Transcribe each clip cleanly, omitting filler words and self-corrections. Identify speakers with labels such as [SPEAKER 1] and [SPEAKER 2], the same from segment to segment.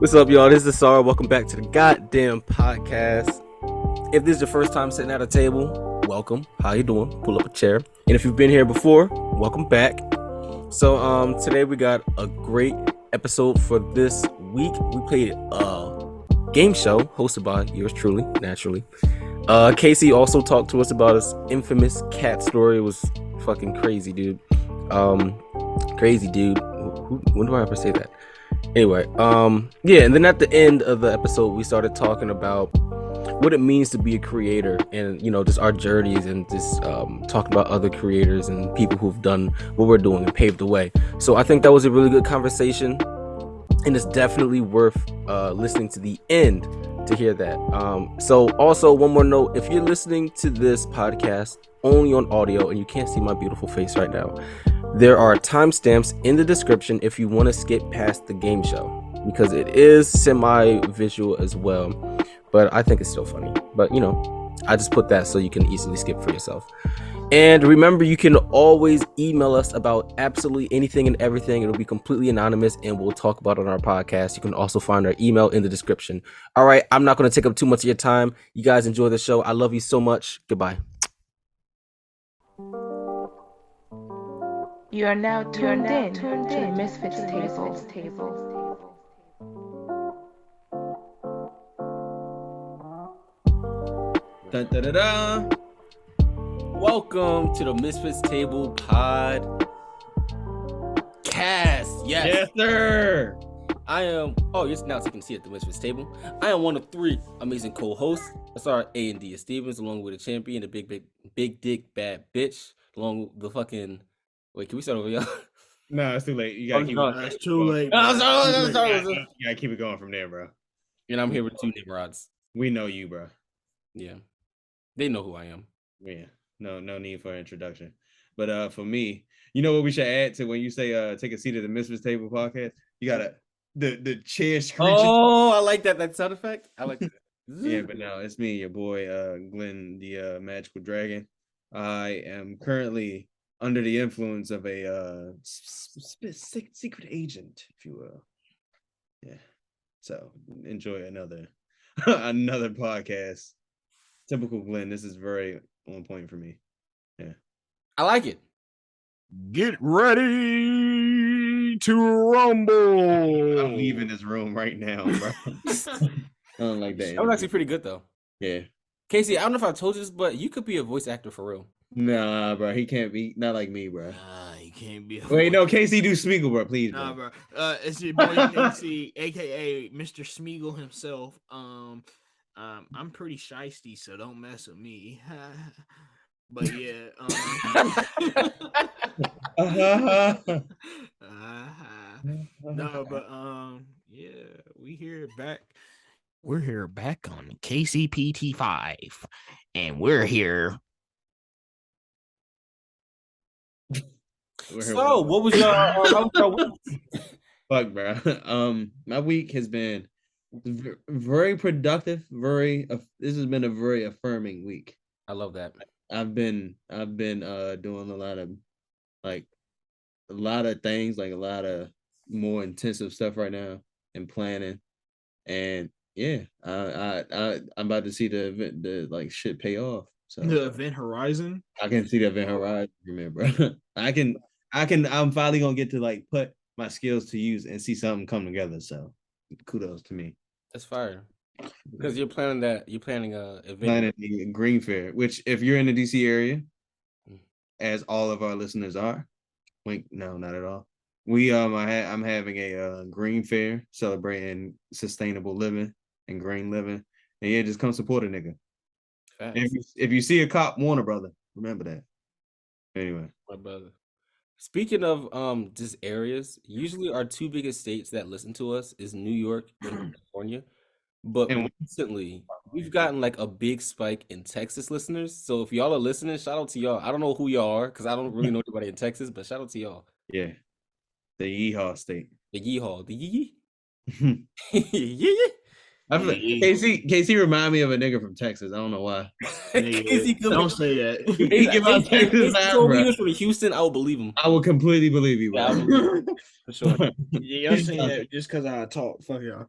[SPEAKER 1] What's up, y'all? This is Sarah. Welcome back to the goddamn podcast. If this is your first time sitting at a table, welcome. How you doing? Pull up a chair. And if you've been here before, welcome back. So today we got a great episode for this week. We played a game show hosted by yours truly, naturally. Casey also talked to us about his infamous cat story. It was fucking crazy, dude. Crazy, dude. When do I ever say that? Anyway, yeah, and then at the end of the episode, we started talking about what it means to be a creator and, just our journeys and just talking about other creators and people who've done what we're doing and paved the way. So I think that was a really good conversation, and it's definitely worth listening to the end to hear that. So also, one more note, if you're listening to this podcast only on audio and you can't see my beautiful face right now, there are timestamps in the description if you want to skip past the game show, because it is semi-visual as well, but I think it's still funny. But I just put that so you can easily skip for yourself. And remember, you can always email us about absolutely anything and everything. It'll be completely anonymous and we'll talk about it on our podcast. You can also find our email in the description. All right, I'm not going to take up too much of your time. You guys enjoy the show. I love you so much. Goodbye.
[SPEAKER 2] You are now tuned in to the MisFits table.
[SPEAKER 1] Dun, dun, dun, dun. Welcome to the MisFits Table podcast. Yes,
[SPEAKER 3] sir.
[SPEAKER 1] I am. Oh, yes, now so you can see at the MisFits Table. I am one of three amazing co-hosts. That's our A&D Stevens, along with a champion, a big dick bad bitch, along with the fucking. Wait, can we start over, y'all?
[SPEAKER 3] No, it's too late. You gotta keep it.
[SPEAKER 4] It's too late.
[SPEAKER 1] I'm sorry.
[SPEAKER 3] You gotta keep it going from there, bro.
[SPEAKER 1] And I'm here with two Nimrods.
[SPEAKER 3] We know you, bro.
[SPEAKER 1] Yeah, they know who I am.
[SPEAKER 3] Yeah, no need for introduction. But for me, you know what we should add to when you say take a seat at the MisFits Table podcast? You gotta the chair screeching.
[SPEAKER 1] Oh, I like that sound effect. I like that.
[SPEAKER 3] Yeah, but no, it's me, your boy Glenn, the magical dragon. I am currently under the influence of a secret agent, if you will. Yeah. So enjoy another podcast. Typical Glenn. This is very on point for me. Yeah.
[SPEAKER 1] I like it.
[SPEAKER 4] Get ready to rumble.
[SPEAKER 3] I'm leaving this room right now, bro. I don't like that.
[SPEAKER 1] That was actually pretty good, though.
[SPEAKER 3] Yeah.
[SPEAKER 1] Casey, I don't know if I told you this, but you could be a voice actor for real.
[SPEAKER 3] Nah, bro. He can't be. Not like me, bro.
[SPEAKER 4] Nah, he can't be.
[SPEAKER 3] Wait, no. Casey, do Smeagol, bro. Please,
[SPEAKER 4] Nah,
[SPEAKER 3] bro.
[SPEAKER 4] It's your boy Casey, aka Mr. Smeagol himself. I'm pretty shiesty, so don't mess with me. But yeah. No, but yeah, we're here back on KCPT5, and we're here.
[SPEAKER 1] So, what was your how was your week?
[SPEAKER 3] Fuck, bro. My week has been very productive. This has been a very affirming week.
[SPEAKER 1] I love that.
[SPEAKER 3] I've been doing a lot of things, like a lot of more intensive stuff right now and planning. And yeah, I'm about to see the event, the shit pay off. So
[SPEAKER 4] The event horizon.
[SPEAKER 3] I can see the event horizon, bro. I'm finally gonna get to put my skills to use and see something come together. So kudos to me.
[SPEAKER 1] That's fire. Because you're planning a event.
[SPEAKER 3] Planning the Green Fair, which if you're in the DC area, as all of our listeners are, no, not at all. I'm having a Green Fair celebrating sustainable living and green living, and yeah, just come support a nigga. If you see a cop, warn a brother. Remember that. Anyway,
[SPEAKER 1] My brother. Speaking of just areas, usually our two biggest states that listen to us is New York and California. But
[SPEAKER 3] And-
[SPEAKER 1] recently, we've gotten a big spike in Texas listeners. So if y'all are listening, shout out to y'all. I don't know who y'all are because I don't really know anybody in Texas, but shout out to y'all.
[SPEAKER 3] yeah, the Yeehaw state.
[SPEAKER 1] The yeehaw, the yee yee.
[SPEAKER 3] KC remind me of a nigga from Texas. I don't know why.
[SPEAKER 1] Casey,
[SPEAKER 4] Don't say that.
[SPEAKER 3] He give out Texas
[SPEAKER 1] If he told me he
[SPEAKER 3] bro.
[SPEAKER 1] was from Houston, I would believe him.
[SPEAKER 3] I would completely believe you,
[SPEAKER 1] Yeah, I
[SPEAKER 3] bro.
[SPEAKER 1] believe him. For sure.
[SPEAKER 4] Yeah, y'all saying that just because I talk. Fuck y'all.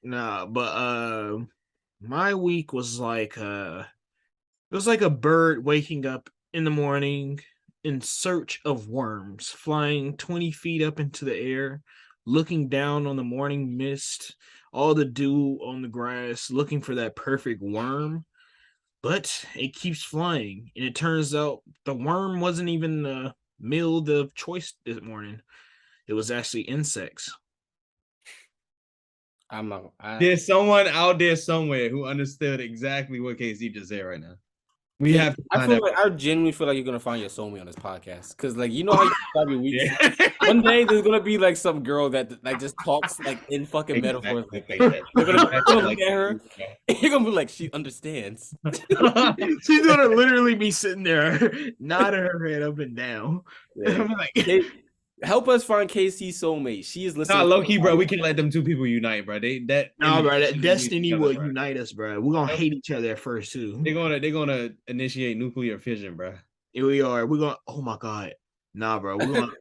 [SPEAKER 4] Nah, but my week was like it was like a bird waking up in the morning in search of worms, flying 20 feet up into the air, looking down on the morning mist, all the dew on the grass, looking for that perfect worm. But it keeps flying, and it turns out the worm wasn't even the meal of choice this morning. It was actually insects.
[SPEAKER 3] There's someone out there somewhere who understood exactly what KC just said right now. We have to
[SPEAKER 1] I genuinely feel like you're gonna find your soulmate on this podcast because, like, you know how you start your weeks. One day there's gonna be like some girl that like just talks like in fucking metaphors like that. You're gonna look at her, and you're gonna be like, she understands.
[SPEAKER 4] She's gonna literally be sitting there, nodding her head up and down.
[SPEAKER 3] Yeah.
[SPEAKER 4] I'm like,
[SPEAKER 1] help us find KC's soulmate. She is listening.
[SPEAKER 3] Nah, low key, bro. We can let them two people unite, bro.
[SPEAKER 4] That destiny will unite us, bro. We're gonna hate each other at first too.
[SPEAKER 3] They're gonna initiate nuclear fission, bro.
[SPEAKER 4] Here we are. We're gonna. Oh my god, nah, bro. We're gonna.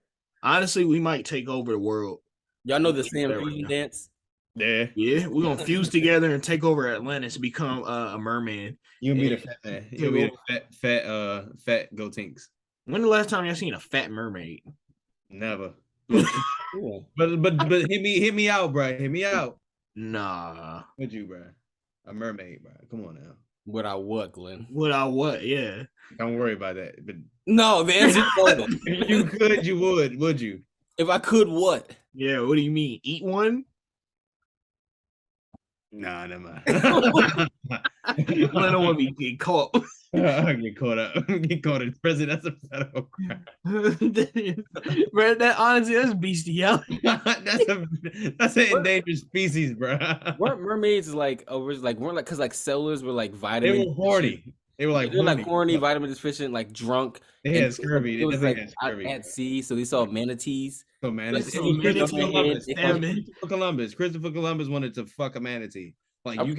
[SPEAKER 4] Honestly, we might take over the world.
[SPEAKER 1] Y'all know the Sam fusion dance?
[SPEAKER 3] Yeah,
[SPEAKER 4] we're gonna fuse together and take over Atlantis and become a merman.
[SPEAKER 3] You'll be the fat man. You'll be the fat goatinks.
[SPEAKER 4] When the last time y'all seen a fat mermaid?
[SPEAKER 3] Never. but hit me out, bro. Hit me out.
[SPEAKER 4] Nah.
[SPEAKER 3] Would you, bro? A mermaid, bro. Come on now.
[SPEAKER 1] Without what, Glenn?
[SPEAKER 4] Without what? Yeah.
[SPEAKER 3] Don't worry about that. But
[SPEAKER 1] no, the answer is no.
[SPEAKER 3] If you could, you would you?
[SPEAKER 1] If I could, what?
[SPEAKER 4] Yeah, what do you mean? Eat one?
[SPEAKER 3] Nah, never mind.
[SPEAKER 4] I don't want to get caught.
[SPEAKER 3] Get caught up. Get caught in prison. That's a federal crime.
[SPEAKER 4] Bro, that honestly, that's bestiality.
[SPEAKER 3] that's an endangered species, bro.
[SPEAKER 1] Weren't mermaids because like sailors were like vitamin?
[SPEAKER 3] They were horny. They were like
[SPEAKER 1] horny, vitamin deficient, like drunk.
[SPEAKER 3] They had scurvy.
[SPEAKER 1] It was like at sea, so they saw manatees.
[SPEAKER 3] So manatees. Christopher Columbus wanted to fuck a manatee. Like you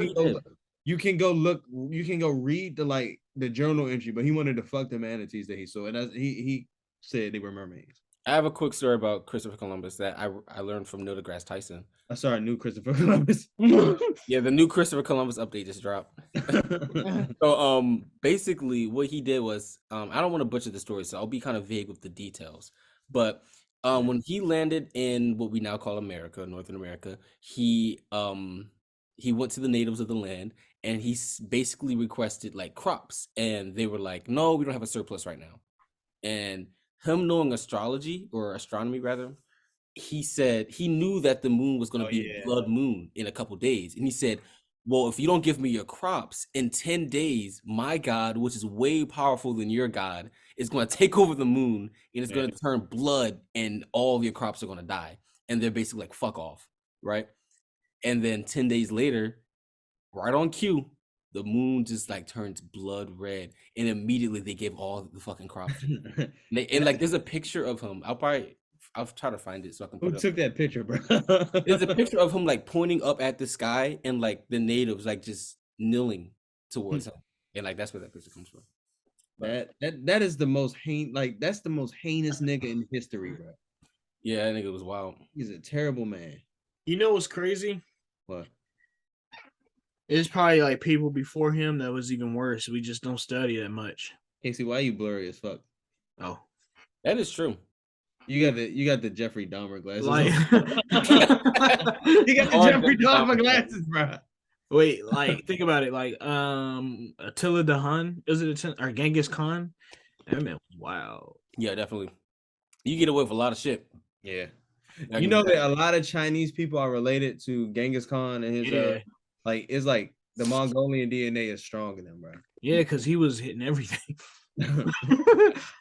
[SPEAKER 3] can go read the journal entry, but he wanted to fuck the manatees that he saw, and he said they were mermaids.
[SPEAKER 1] I have a quick story about Christopher Columbus that I learned from Neil deGrasse Tyson.
[SPEAKER 3] I saw a new Christopher Columbus.
[SPEAKER 1] Yeah, the new Christopher Columbus update just dropped. So basically what he did was I don't want to butcher the story, so I'll be kind of vague with the details. But when he landed in what we now call America, Northern America, he went to the natives of the land and he basically requested like crops, and they were like, no, we don't have a surplus right now. And him knowing astrology or astronomy rather, he said he knew that the moon was going to be a blood moon in a couple days. And he said, well, if you don't give me your crops in 10 days, my God, which is way powerful than your God, is going to take over the moon and it's going to turn blood and all of your crops are going to die. And they're basically like, fuck off. Right. And then 10 days later, right on cue, the moon just like turns blood red, and immediately they gave all the fucking crops. and like, there's a picture of him. I'll try to find it so I can.
[SPEAKER 3] Who took that picture, bro?
[SPEAKER 1] There's a picture of him like pointing up at the sky, and like the natives like just kneeling towards him, and like that's where that picture comes from.
[SPEAKER 3] That is the most that's the most heinous nigga in history, bro.
[SPEAKER 1] Yeah, I think it was wild.
[SPEAKER 3] He's a terrible man.
[SPEAKER 4] You know what's crazy?
[SPEAKER 3] What?
[SPEAKER 4] It's probably like people before him that was even worse. We just don't study that much.
[SPEAKER 3] Casey, why are you blurry as fuck?
[SPEAKER 4] Oh,
[SPEAKER 1] that is true.
[SPEAKER 3] You got the Jeffrey Dahmer glasses.
[SPEAKER 4] Like,
[SPEAKER 3] you got the Jeffrey Dahmer glasses, bro.
[SPEAKER 4] Wait, like think about it. Like Attila the Hun, is it or Genghis Khan? That man was wild.
[SPEAKER 1] Yeah, definitely. You get away with a lot of shit.
[SPEAKER 3] Yeah. You know that a lot of Chinese people are related to Genghis Khan and his it's like the Mongolian DNA is strong in them, bro.
[SPEAKER 4] Yeah, because he was hitting everything.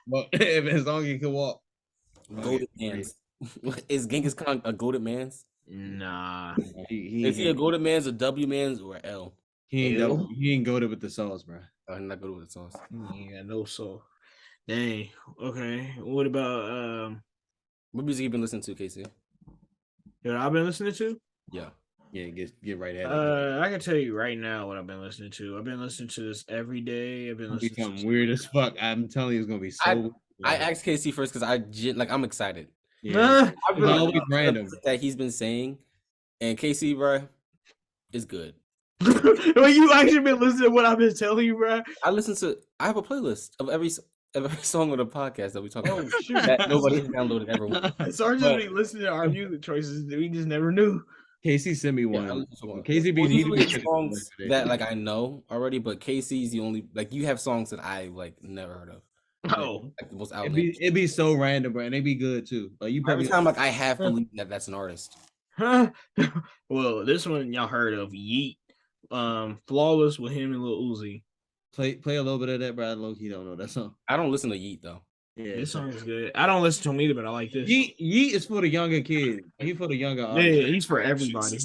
[SPEAKER 3] Well, as long as he can walk.
[SPEAKER 1] Goated man's. Is Genghis Khan a goated man's?
[SPEAKER 4] Nah.
[SPEAKER 1] Is he a goated man's, a W man's, or L?
[SPEAKER 3] He ain't goated with the sauce, bro.
[SPEAKER 1] Oh, he's not good with the sauce.
[SPEAKER 4] Yeah, no sauce. Dang. Okay. What about
[SPEAKER 1] what music you been listening to, Casey?
[SPEAKER 4] What I've been listening to?
[SPEAKER 1] Yeah.
[SPEAKER 3] Yeah, get right at it.
[SPEAKER 4] I can tell you right now what I've been listening to. I've been listening to this every day. I've been
[SPEAKER 3] It's gonna be
[SPEAKER 4] listening
[SPEAKER 3] something
[SPEAKER 4] to
[SPEAKER 3] weird as fuck. I'm telling you, it's gonna be so.
[SPEAKER 1] I asked KC first because I'm excited.
[SPEAKER 3] Yeah,
[SPEAKER 1] I
[SPEAKER 3] it's
[SPEAKER 1] really
[SPEAKER 3] always
[SPEAKER 1] love
[SPEAKER 3] random.
[SPEAKER 1] that he's been saying, and KC, bro, is good.
[SPEAKER 4] Well, you actually been listening to what I've been telling you, bro.
[SPEAKER 1] I have a playlist of every song on the podcast that we talk about.
[SPEAKER 3] Oh shoot,
[SPEAKER 1] That nobody has downloaded ever.
[SPEAKER 4] Sarge just be listening to our music choices that we just never knew.
[SPEAKER 3] Casey sent me
[SPEAKER 1] Yeah, I
[SPEAKER 3] one.
[SPEAKER 1] listen to one.
[SPEAKER 3] Casey
[SPEAKER 1] Well,
[SPEAKER 3] be
[SPEAKER 1] usually it's songs that like I know already, but KC's the only like you have songs that I like never heard of.
[SPEAKER 4] Oh,
[SPEAKER 1] Like the most
[SPEAKER 3] It'd be so random, bro, and they be good too. Like you
[SPEAKER 1] every
[SPEAKER 3] probably
[SPEAKER 1] time like I have to believe that that's an artist.
[SPEAKER 4] huh? Well, this one y'all heard of Yeet, Flawless with him and Lil Uzi.
[SPEAKER 3] play a little bit of that, bro. I low-key don't know that song.
[SPEAKER 1] I don't listen to Yeet though.
[SPEAKER 3] Yeah,
[SPEAKER 4] This song is good. I don't listen to him either, but I like this.
[SPEAKER 3] Yeet is for the younger kids. He for the younger
[SPEAKER 4] Yeah,
[SPEAKER 3] audience.
[SPEAKER 4] he's for everybody.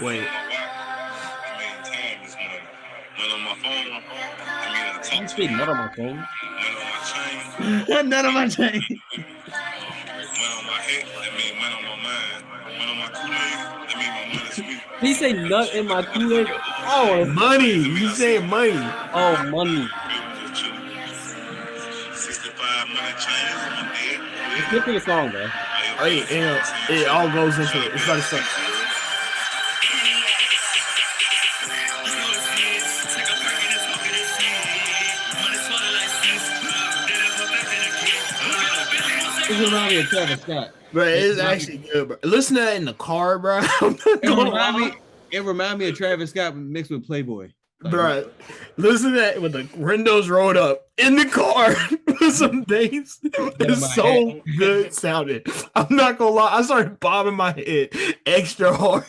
[SPEAKER 4] Wait.
[SPEAKER 1] You say nut on my phone.
[SPEAKER 3] None of my chain.
[SPEAKER 1] He say nut in my Kool-Aid. Oh,
[SPEAKER 4] Money. You saying money.
[SPEAKER 1] oh, money. Let's get to the song, bro.
[SPEAKER 4] Hey, it all goes into it. It's about to start.
[SPEAKER 3] This reminds me of Travis Scott.
[SPEAKER 4] Bro, it's actually good, bro. Listen to that in the car, bro.
[SPEAKER 3] It remind me of Travis Scott mixed with Playboy. Like,
[SPEAKER 4] Bro, listen to that with the windows rolled up in the car with some bass. It's so good sounding. I'm not gonna lie, I started bobbing my head extra hard.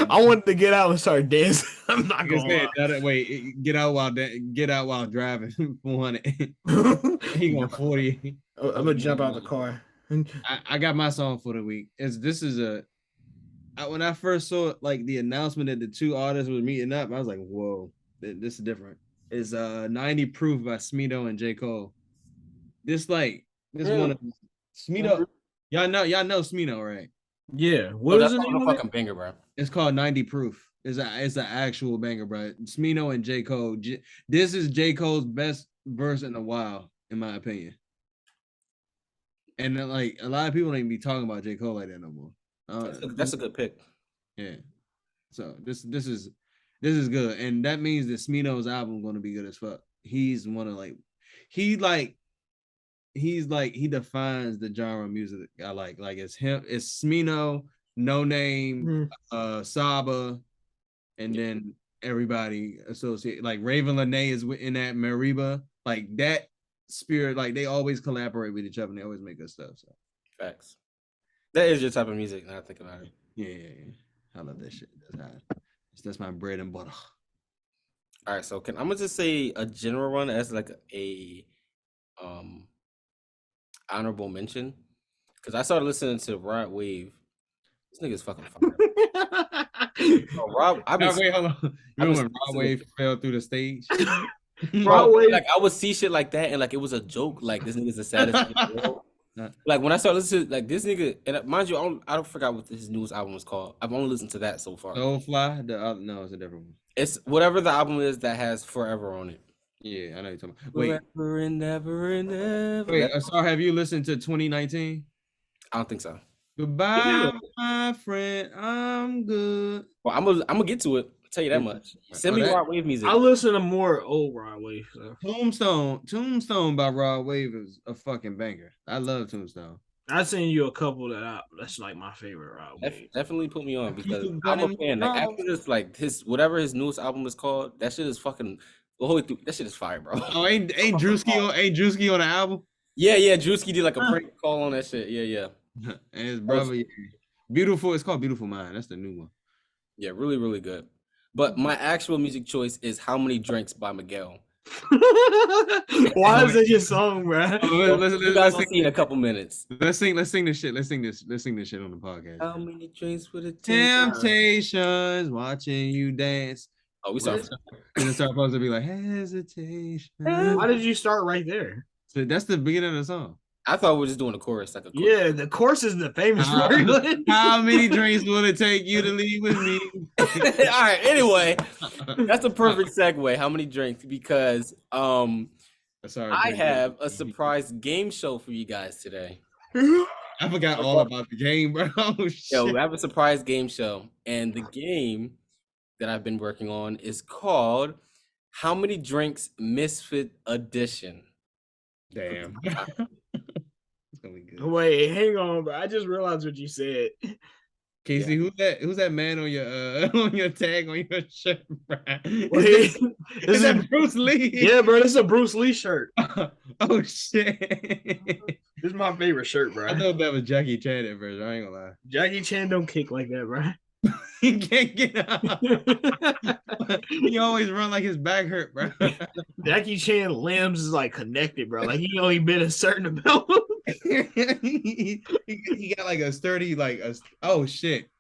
[SPEAKER 4] I wanted to get out and start dancing. I'm not gonna lie.
[SPEAKER 3] Wait, get out while driving 400. He going 40.
[SPEAKER 4] I'm gonna jump out the car.
[SPEAKER 3] I got my song for the week. When I first saw like the announcement that the two artists were meeting up, I was like, whoa, this is different. It's 90 Proof by Smino and J. Cole. This one of Smino. Y'all know Smino, right?
[SPEAKER 4] Yeah. What is it?
[SPEAKER 1] Fucking banger, bro.
[SPEAKER 3] It's called 90 Proof. It's an actual banger, bro. Smino and J. Cole. This is J. Cole's best verse in a while, in my opinion. And then, like, a lot of people don't even be talking about J. Cole like that no more.
[SPEAKER 1] That's a good pick.
[SPEAKER 3] Yeah. So this is good, and that means that Smino's album going to be good as fuck. He's one of he defines the genre of music I like. Like it's him, it's Smino, No Name, Saba, and then everybody associated. Like Raven Lene is in that Mariba. Like that spirit. Like they always collaborate with each other and they always make good stuff. So
[SPEAKER 1] facts. That is your type of music. Now I think about it.
[SPEAKER 3] Yeah. I love that shit. That's my bread and butter.
[SPEAKER 1] All right, so I'm gonna just say a general one as like a honorable mention because I started listening to Rod Wave. This nigga's fucking fire. Hold on. You know when Rod
[SPEAKER 3] Wave fell through the stage?
[SPEAKER 1] Rod Wave, like I would see shit like that and like it was a joke. Like this nigga's the saddest nigga in the world. Like when I started listening to like this nigga, and mind you, I don't forgot what his newest album was called. I've only listened to that so far.
[SPEAKER 3] Soulfly? No, it's a different one.
[SPEAKER 1] It's whatever the album is that has Forever on it.
[SPEAKER 3] Yeah, I know you're talking about. Wait,
[SPEAKER 1] Forever and ever and ever.
[SPEAKER 3] Wait, sorry, have you listened to 2019?
[SPEAKER 1] I don't think so.
[SPEAKER 3] Goodbye, my friend. I'm good.
[SPEAKER 1] Well, I'm gonna get to it. I'll tell you that much. Send me Rod Wave music.
[SPEAKER 4] I listen to more old Rod Wave. So.
[SPEAKER 3] Tombstone by Rod Wave is a fucking banger. I love Tombstone.
[SPEAKER 4] I seen you a couple that's like my favorite Rod Wave.
[SPEAKER 1] Definitely put me on because I'm a fan. Like after this, like whatever his newest album is called, that shit is fucking the whole way through. That shit is fire, bro.
[SPEAKER 3] Oh, ain't Drewski on the album?
[SPEAKER 1] Yeah, Drewski did like a prank call on that shit. Yeah.
[SPEAKER 3] And his brother, Beautiful. It's called Beautiful Mind. That's the new one.
[SPEAKER 1] Yeah, really, really good. But my actual music choice is How Many Drinks by Miguel.
[SPEAKER 4] Why is it your song, bro?
[SPEAKER 1] You guys will see in a couple minutes.
[SPEAKER 3] Let's sing this shit. Let's sing this shit on the podcast.
[SPEAKER 1] How many drinks with a
[SPEAKER 3] Temptations, watching you dance.
[SPEAKER 1] Oh, we start.
[SPEAKER 3] And it's supposed to be like hesitation.
[SPEAKER 4] Why did you start right there?
[SPEAKER 3] So that's the beginning of the song.
[SPEAKER 1] I thought we were just doing the chorus. Like a chorus.
[SPEAKER 4] Yeah, the course is the famous word.
[SPEAKER 3] How many drinks will it take you to leave with me?
[SPEAKER 1] All right. Anyway, that's a perfect segue. How many drinks? Because I have a surprise game show for you guys today.
[SPEAKER 3] I forgot all about the game, bro. Oh, shit.
[SPEAKER 1] Yo, we have a surprise game show, and the game that I've been working on is called "How Many Drinks MisFit Edition."
[SPEAKER 3] Damn. It's gonna be good.
[SPEAKER 4] Wait, hang on, bro. I just realized what you said.
[SPEAKER 3] Casey, who's that man on your tag on your shirt, bro?
[SPEAKER 4] Wait,
[SPEAKER 3] Is that Bruce Lee?
[SPEAKER 4] Yeah, bro, this is a Bruce Lee shirt.
[SPEAKER 3] Oh shit.
[SPEAKER 4] This is my favorite shirt, bro.
[SPEAKER 3] I thought that was Jackie Chan at first. I ain't gonna lie.
[SPEAKER 4] Jackie Chan don't kick like that, bro.
[SPEAKER 3] He can't get up. He always run like his back hurt, bro.
[SPEAKER 4] Jackie Chan limbs is like connected, bro. Like he only been a certain amount.
[SPEAKER 3] he got like a sturdy, oh shit.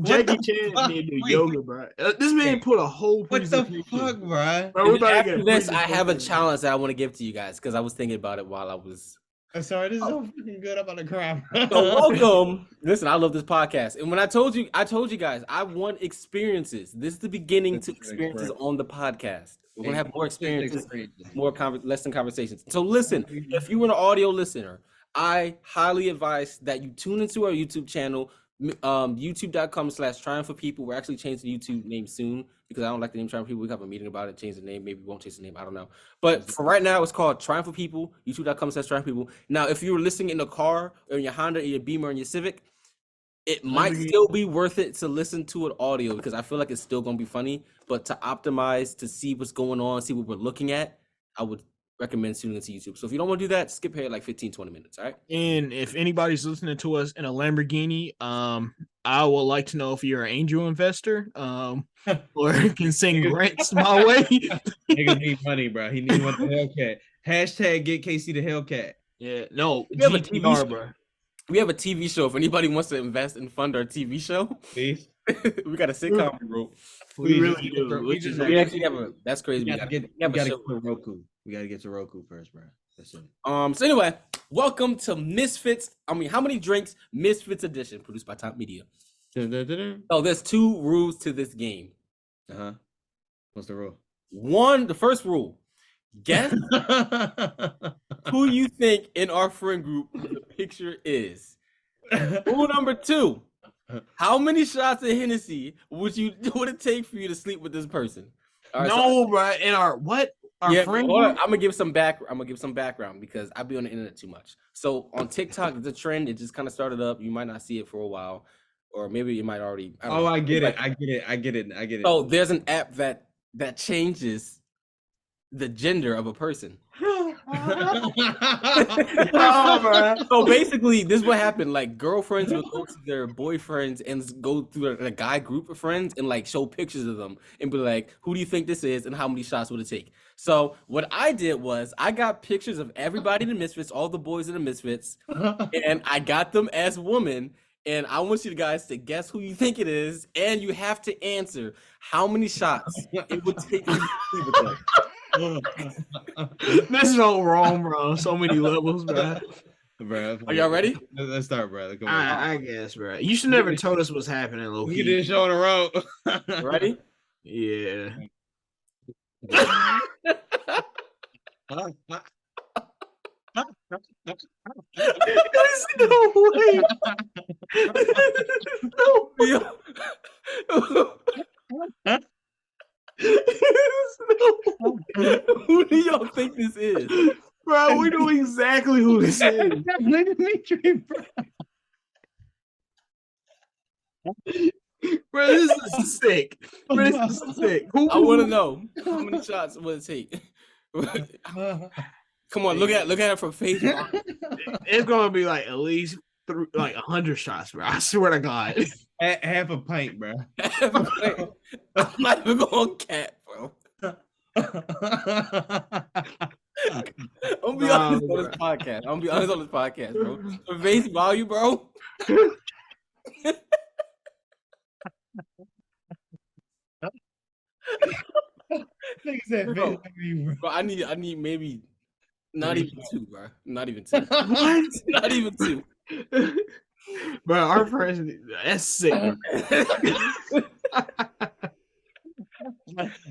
[SPEAKER 4] Jackie Chan need to do yoga, bro. This man put a whole
[SPEAKER 3] What the fuck, bro?
[SPEAKER 1] After this, I have a challenge that I want to give to you guys because I was thinking about it while I was.
[SPEAKER 3] I'm sorry, this is so fucking good. I'm about to cry.
[SPEAKER 1] So welcome. Listen, I love this podcast, and when I told you guys, I want experiences. This is the beginning to experiences on the podcast. We're gonna have more experiences, less than conversations. So listen, if you were an audio listener, I highly advise that you tune into our YouTube channel, youtube.com/Triumph for People. We're actually changing the YouTube name soon because I don't like the name Triumph for People. We have a meeting about it, change the name. Maybe we won't change the name. I don't know. But for right now, it's called Triumph for People, youtube.com/Triumph for People. Now, if you were listening in a car or in your Honda or your Beamer or your Civic, it might still be worth it to listen to it audio because I feel like it's still going to be funny. But to optimize, to see what's going on, see what we're looking at, I would recommend tuning into YouTube. So if you don't want to do that, skip ahead like 15-20 minutes. All right.
[SPEAKER 4] And if anybody's listening to us in a Lamborghini, I would like to know if you're an angel investor, or can send grants my way.
[SPEAKER 3] Nigga need money, bro. He need one the Hellcat. Hashtag get KC the Hellcat.
[SPEAKER 4] Yeah, no,
[SPEAKER 1] we have a TV show,
[SPEAKER 4] bro.
[SPEAKER 1] We have a TV show. If anybody wants to invest and fund our TV show,
[SPEAKER 3] please.
[SPEAKER 1] We got a sitcom group.
[SPEAKER 4] We really do.
[SPEAKER 1] We actually have a. That's crazy.
[SPEAKER 3] We gotta get to Roku. We gotta get to Roku first, bro. That's it.
[SPEAKER 1] So anyway, welcome to MisFits. How many drinks? MisFits Edition, produced by Top Media. Oh, there's 2 rules to this game.
[SPEAKER 3] What's the rule?
[SPEAKER 1] The first rule. Guess who you think in our friend group the picture is. Rule number 2. How many shots of Hennessy would it take for you to sleep with this person?
[SPEAKER 4] All right, bro. In our friend group?
[SPEAKER 1] I'm gonna give some background because I be on the internet too much. So on TikTok, it's a trend. It just kind of started up. You might not see it for a while, or maybe you might already.
[SPEAKER 3] I get it.
[SPEAKER 1] Oh, there's an app that changes the gender of a person. So basically, this is what happened. Like girlfriends would go to their boyfriends and go through a guy group of friends and like show pictures of them and be like, "Who do you think this is? And how many shots would it take?" So what I did was I got pictures of everybody in the Misfits, all the boys in the Misfits, and I got them as women. And I want you guys to guess who you think it is, and you have to answer how many shots it would take you to sleep with them.
[SPEAKER 4] This is all wrong, bro. So many levels, bro.
[SPEAKER 1] Are y'all ready?
[SPEAKER 3] Let's start, bro. Come on.
[SPEAKER 4] I guess, bro. You should never told us what's happening, Loki.
[SPEAKER 3] We did a show on the road.Ready?
[SPEAKER 4] Yeah. There's no way.
[SPEAKER 1] Who do y'all think this is?
[SPEAKER 4] Bro, we know exactly who this is. Bro, this is sick. Bro, this is sick.
[SPEAKER 1] I want to know how many shots would it take. Come on, look at it from face.
[SPEAKER 4] It's gonna be like at least 100 shots, bro. I swear to God.
[SPEAKER 3] Half a pint, bro.
[SPEAKER 1] Half a pint. I'm not even going cat, bro. I'm gonna be honest on this podcast. Bro. For face value, bro. Bro, I need maybe Not even 2, bro. Not even 2.
[SPEAKER 4] What?
[SPEAKER 1] Not even 2.
[SPEAKER 4] Bro, our friends, that's sick. Bro.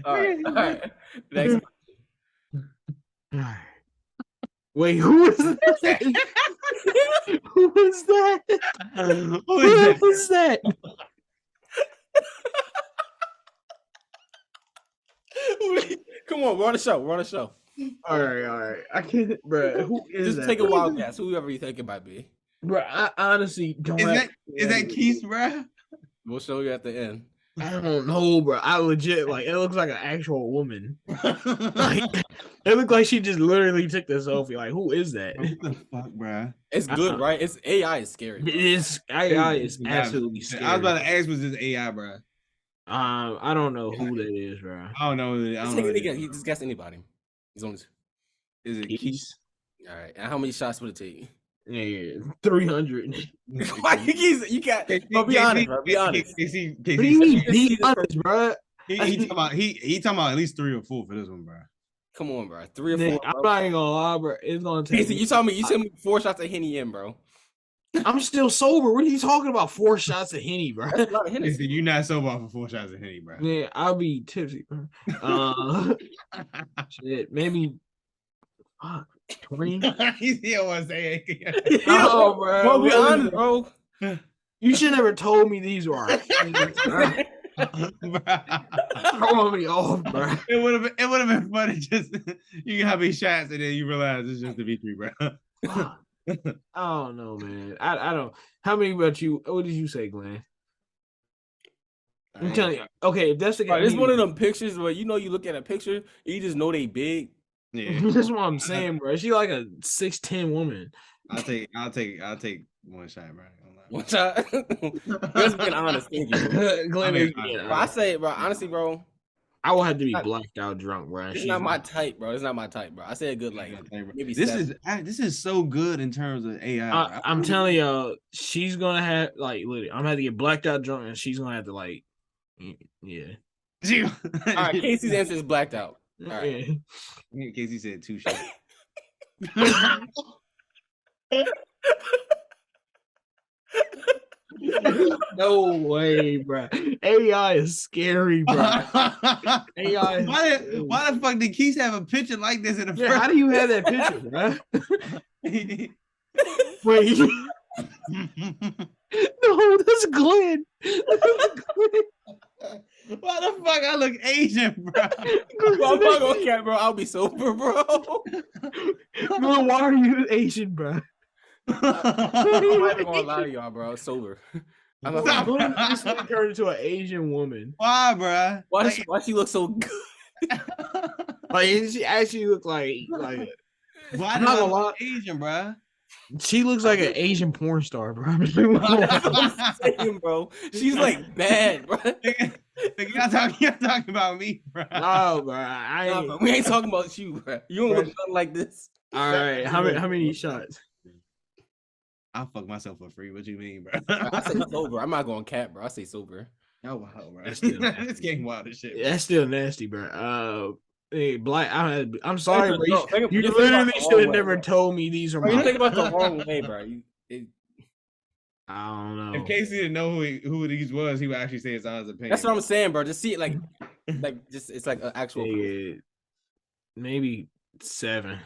[SPEAKER 1] All right. Next.
[SPEAKER 4] Wait, who was that? Who was that?
[SPEAKER 3] Who
[SPEAKER 4] Who was that?
[SPEAKER 1] Come on, we're on the show. We're on the show.
[SPEAKER 4] All right. I can't, bro. Who is
[SPEAKER 1] Just
[SPEAKER 4] that?
[SPEAKER 1] take a wild guess. Whoever you think it might be.
[SPEAKER 4] Bro, I honestly don't.
[SPEAKER 3] Is that Keith, bro?
[SPEAKER 1] We'll show you at the end.
[SPEAKER 4] I don't know, bro. I legit it looks like an actual woman. Like, it looked like she just literally took the selfie. Like, who is that?
[SPEAKER 3] What the fuck, bro?
[SPEAKER 1] It's good, right? It's AI is scary.
[SPEAKER 4] It is AI is absolutely scary.
[SPEAKER 3] I was about to ask, was this AI, bro?
[SPEAKER 4] I don't know who that is, bro.
[SPEAKER 3] I don't know.
[SPEAKER 1] He just guess anybody. He's only 2.
[SPEAKER 3] Is it Keith?
[SPEAKER 1] All right. And how many shots would it take?
[SPEAKER 4] Yeah, 300.
[SPEAKER 1] You got. But be honest, bro. Be honest.
[SPEAKER 4] What do you mean? Be honest, bro.
[SPEAKER 3] He talking about at least 3 or 4 for this one, bro.
[SPEAKER 1] Come on, bro. 3 or 4.
[SPEAKER 4] I'm not even gonna lie, bro. It's gonna take.
[SPEAKER 1] Casey, you told me 4 shots of Henny in, bro.
[SPEAKER 4] I'm still sober. What are you talking about? 4 shots of Henny, bro.
[SPEAKER 1] That's a lot of Henny.
[SPEAKER 3] You're not sober for 4 shots of Henny, bro.
[SPEAKER 4] Yeah, I'll be tipsy, bro. Shit, maybe 20.
[SPEAKER 3] You still want to say it?
[SPEAKER 4] No, bro.
[SPEAKER 1] Bro, be honest, bro.
[SPEAKER 4] You should never told me these were our friends, bro. Throw me off, bro.
[SPEAKER 3] It would have been funny. Just you have these shots and then you realize it's just a victory, bro.
[SPEAKER 4] I don't know, man. I don't. How many about you? What did you say, Glenn? I'm telling you. Okay, if that's the
[SPEAKER 1] Right, it's one of them pictures where you look at a picture and you just know they big.
[SPEAKER 3] Yeah,
[SPEAKER 4] that's what I'm saying, bro. She like a 6'10" woman.
[SPEAKER 3] I'll take 1 shot, bro.
[SPEAKER 1] One shot. Just being honest, thank you.
[SPEAKER 4] Glenn,
[SPEAKER 1] I say, bro, honestly, bro,
[SPEAKER 4] I will have to be blacked out drunk, bro.
[SPEAKER 1] It's not my type, bro. It's not my type, bro. I say a good maybe
[SPEAKER 3] this
[SPEAKER 1] 7.
[SPEAKER 3] this is so good in terms of AI.
[SPEAKER 4] I'm telling y'all, she's gonna have literally. I'm gonna have to get blacked out drunk, and she's gonna have to yeah.
[SPEAKER 1] All right, Casey's answer is blacked out. All right.
[SPEAKER 3] Yeah. Casey said 2 shots.
[SPEAKER 4] No way, bro. AI is scary, bro. AI.
[SPEAKER 3] Why the fuck did Keith have a picture like this in the first?
[SPEAKER 4] How do you have that picture, bro? Wait. No, that's Glenn.
[SPEAKER 3] Why the fuck I look Asian, bro?
[SPEAKER 1] I'm not gonna care, bro. I'll be sober, bro.
[SPEAKER 4] Bro, why are you Asian, bro?
[SPEAKER 1] I'm not even gonna lie to y'all, bro. I'm sober. I'm not
[SPEAKER 4] Glenn just turned into an Asian woman.
[SPEAKER 3] Why, bro?
[SPEAKER 1] Why she look so good?
[SPEAKER 4] She actually look like
[SPEAKER 3] why
[SPEAKER 4] I'm not gonna lie.
[SPEAKER 3] Asian, bro?
[SPEAKER 4] She looks like an Asian porn star, bro.
[SPEAKER 1] That's what I'm saying, bro. She's like bad, bro.
[SPEAKER 3] You're talking about me, bro.
[SPEAKER 4] No, bro.
[SPEAKER 1] Bro. We ain't talking about you, bro. You don't look nothing like this.
[SPEAKER 4] All right, how many shots?
[SPEAKER 3] I'll fuck myself for free. What you mean, bro?
[SPEAKER 1] I say sober. I'm not going cap, bro. I say sober.
[SPEAKER 3] Oh wow, bro.
[SPEAKER 4] It's
[SPEAKER 3] getting wild as shit.
[SPEAKER 4] That's still nasty, bro. Hey, Black. I'm sorry, bro. You
[SPEAKER 1] think
[SPEAKER 4] literally should have never told me these are.
[SPEAKER 1] You think about the wrong way, bro.
[SPEAKER 4] I don't know.
[SPEAKER 3] If Casey didn't know who these was, he would actually say his honest opinion.
[SPEAKER 1] That's what I'm saying, bro. Just see it it's like an actual.
[SPEAKER 4] Maybe 7.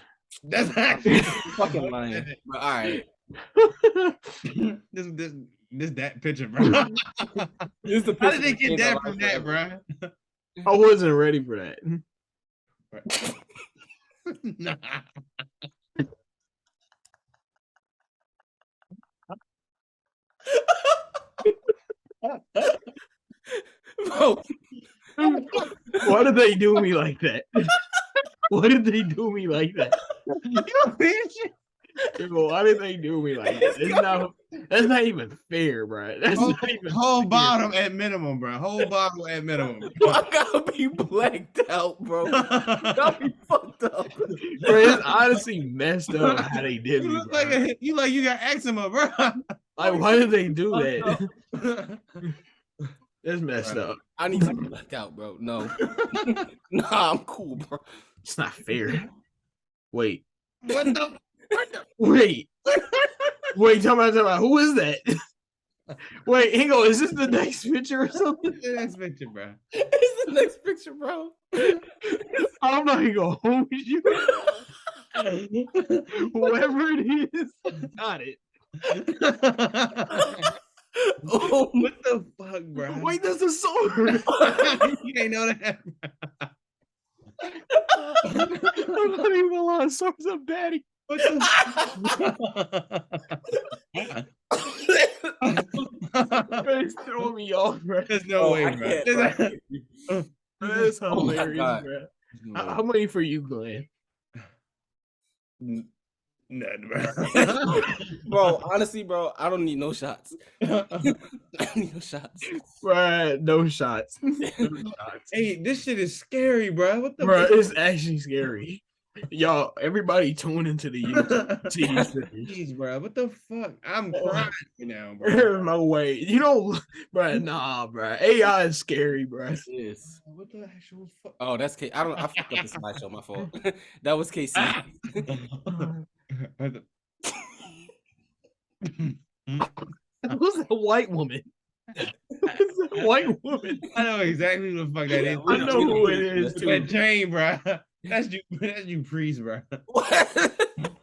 [SPEAKER 3] That's actually
[SPEAKER 1] fucking lying. But all right.
[SPEAKER 3] this that picture, bro.
[SPEAKER 1] This the
[SPEAKER 3] How did they get that from that, bro?
[SPEAKER 4] I wasn't ready for that.
[SPEAKER 3] Nah.
[SPEAKER 1] Bro,
[SPEAKER 4] why did they do me like that? Why did they do me like that? Why did they do me like that? That's not even fair, bro. That's not even
[SPEAKER 3] whole
[SPEAKER 4] fair.
[SPEAKER 3] bottom at minimum, bro. Whole bottom at minimum.
[SPEAKER 1] I gotta be blacked out, bro. Gotta be fucked up.
[SPEAKER 4] Bro, it's honestly messed up how they did me.
[SPEAKER 3] You got eczema, bro.
[SPEAKER 4] Like, why did they do that? That's messed up.
[SPEAKER 1] I need to be blacked out, bro. No. Nah, I'm cool, bro.
[SPEAKER 4] It's not fair. Wait.
[SPEAKER 3] What the?
[SPEAKER 4] Wait, talk about who is that? Wait, hang on, is this the next picture or something?
[SPEAKER 3] The next picture, bro.
[SPEAKER 1] It's the next picture, bro.
[SPEAKER 4] I'm not gonna hold you. Whoever it is, got it.
[SPEAKER 1] Oh,
[SPEAKER 3] What the fuck, bro?
[SPEAKER 4] Wait, that's a sword.
[SPEAKER 3] You ain't know that.
[SPEAKER 4] I'm not even gonna lie, swords up, daddy.
[SPEAKER 3] What the?
[SPEAKER 4] It's throwing me off, bro.
[SPEAKER 3] There's no way,
[SPEAKER 1] I
[SPEAKER 3] bro.
[SPEAKER 1] can't, bro.
[SPEAKER 4] That's
[SPEAKER 1] Oh my
[SPEAKER 4] hilarious,
[SPEAKER 1] God.
[SPEAKER 4] bro. How many for you, Glenn?
[SPEAKER 3] None, bro.
[SPEAKER 1] Bro, honestly, bro, I don't need no shots. I don't need no shots.
[SPEAKER 4] Right, no shots.
[SPEAKER 3] Hey, this shit is scary, bro. What the?
[SPEAKER 4] Bro, it's actually scary. Y'all, everybody tune into the YouTube.
[SPEAKER 3] Jeez, bro. What the fuck? I'm crying now, bro.
[SPEAKER 4] There's no way. You don't, bro. Nah, bro. AI is scary, bro.
[SPEAKER 1] Yes.
[SPEAKER 3] What the actual fuck?
[SPEAKER 1] Oh, that's K. I fucked up the slideshow. My fault. That was KC.
[SPEAKER 4] Who's that white woman? Who's that white woman?
[SPEAKER 3] I know exactly who the fuck that is.
[SPEAKER 4] I know who it is
[SPEAKER 3] That
[SPEAKER 4] too.
[SPEAKER 3] chain, bro. That's you, priest, bro.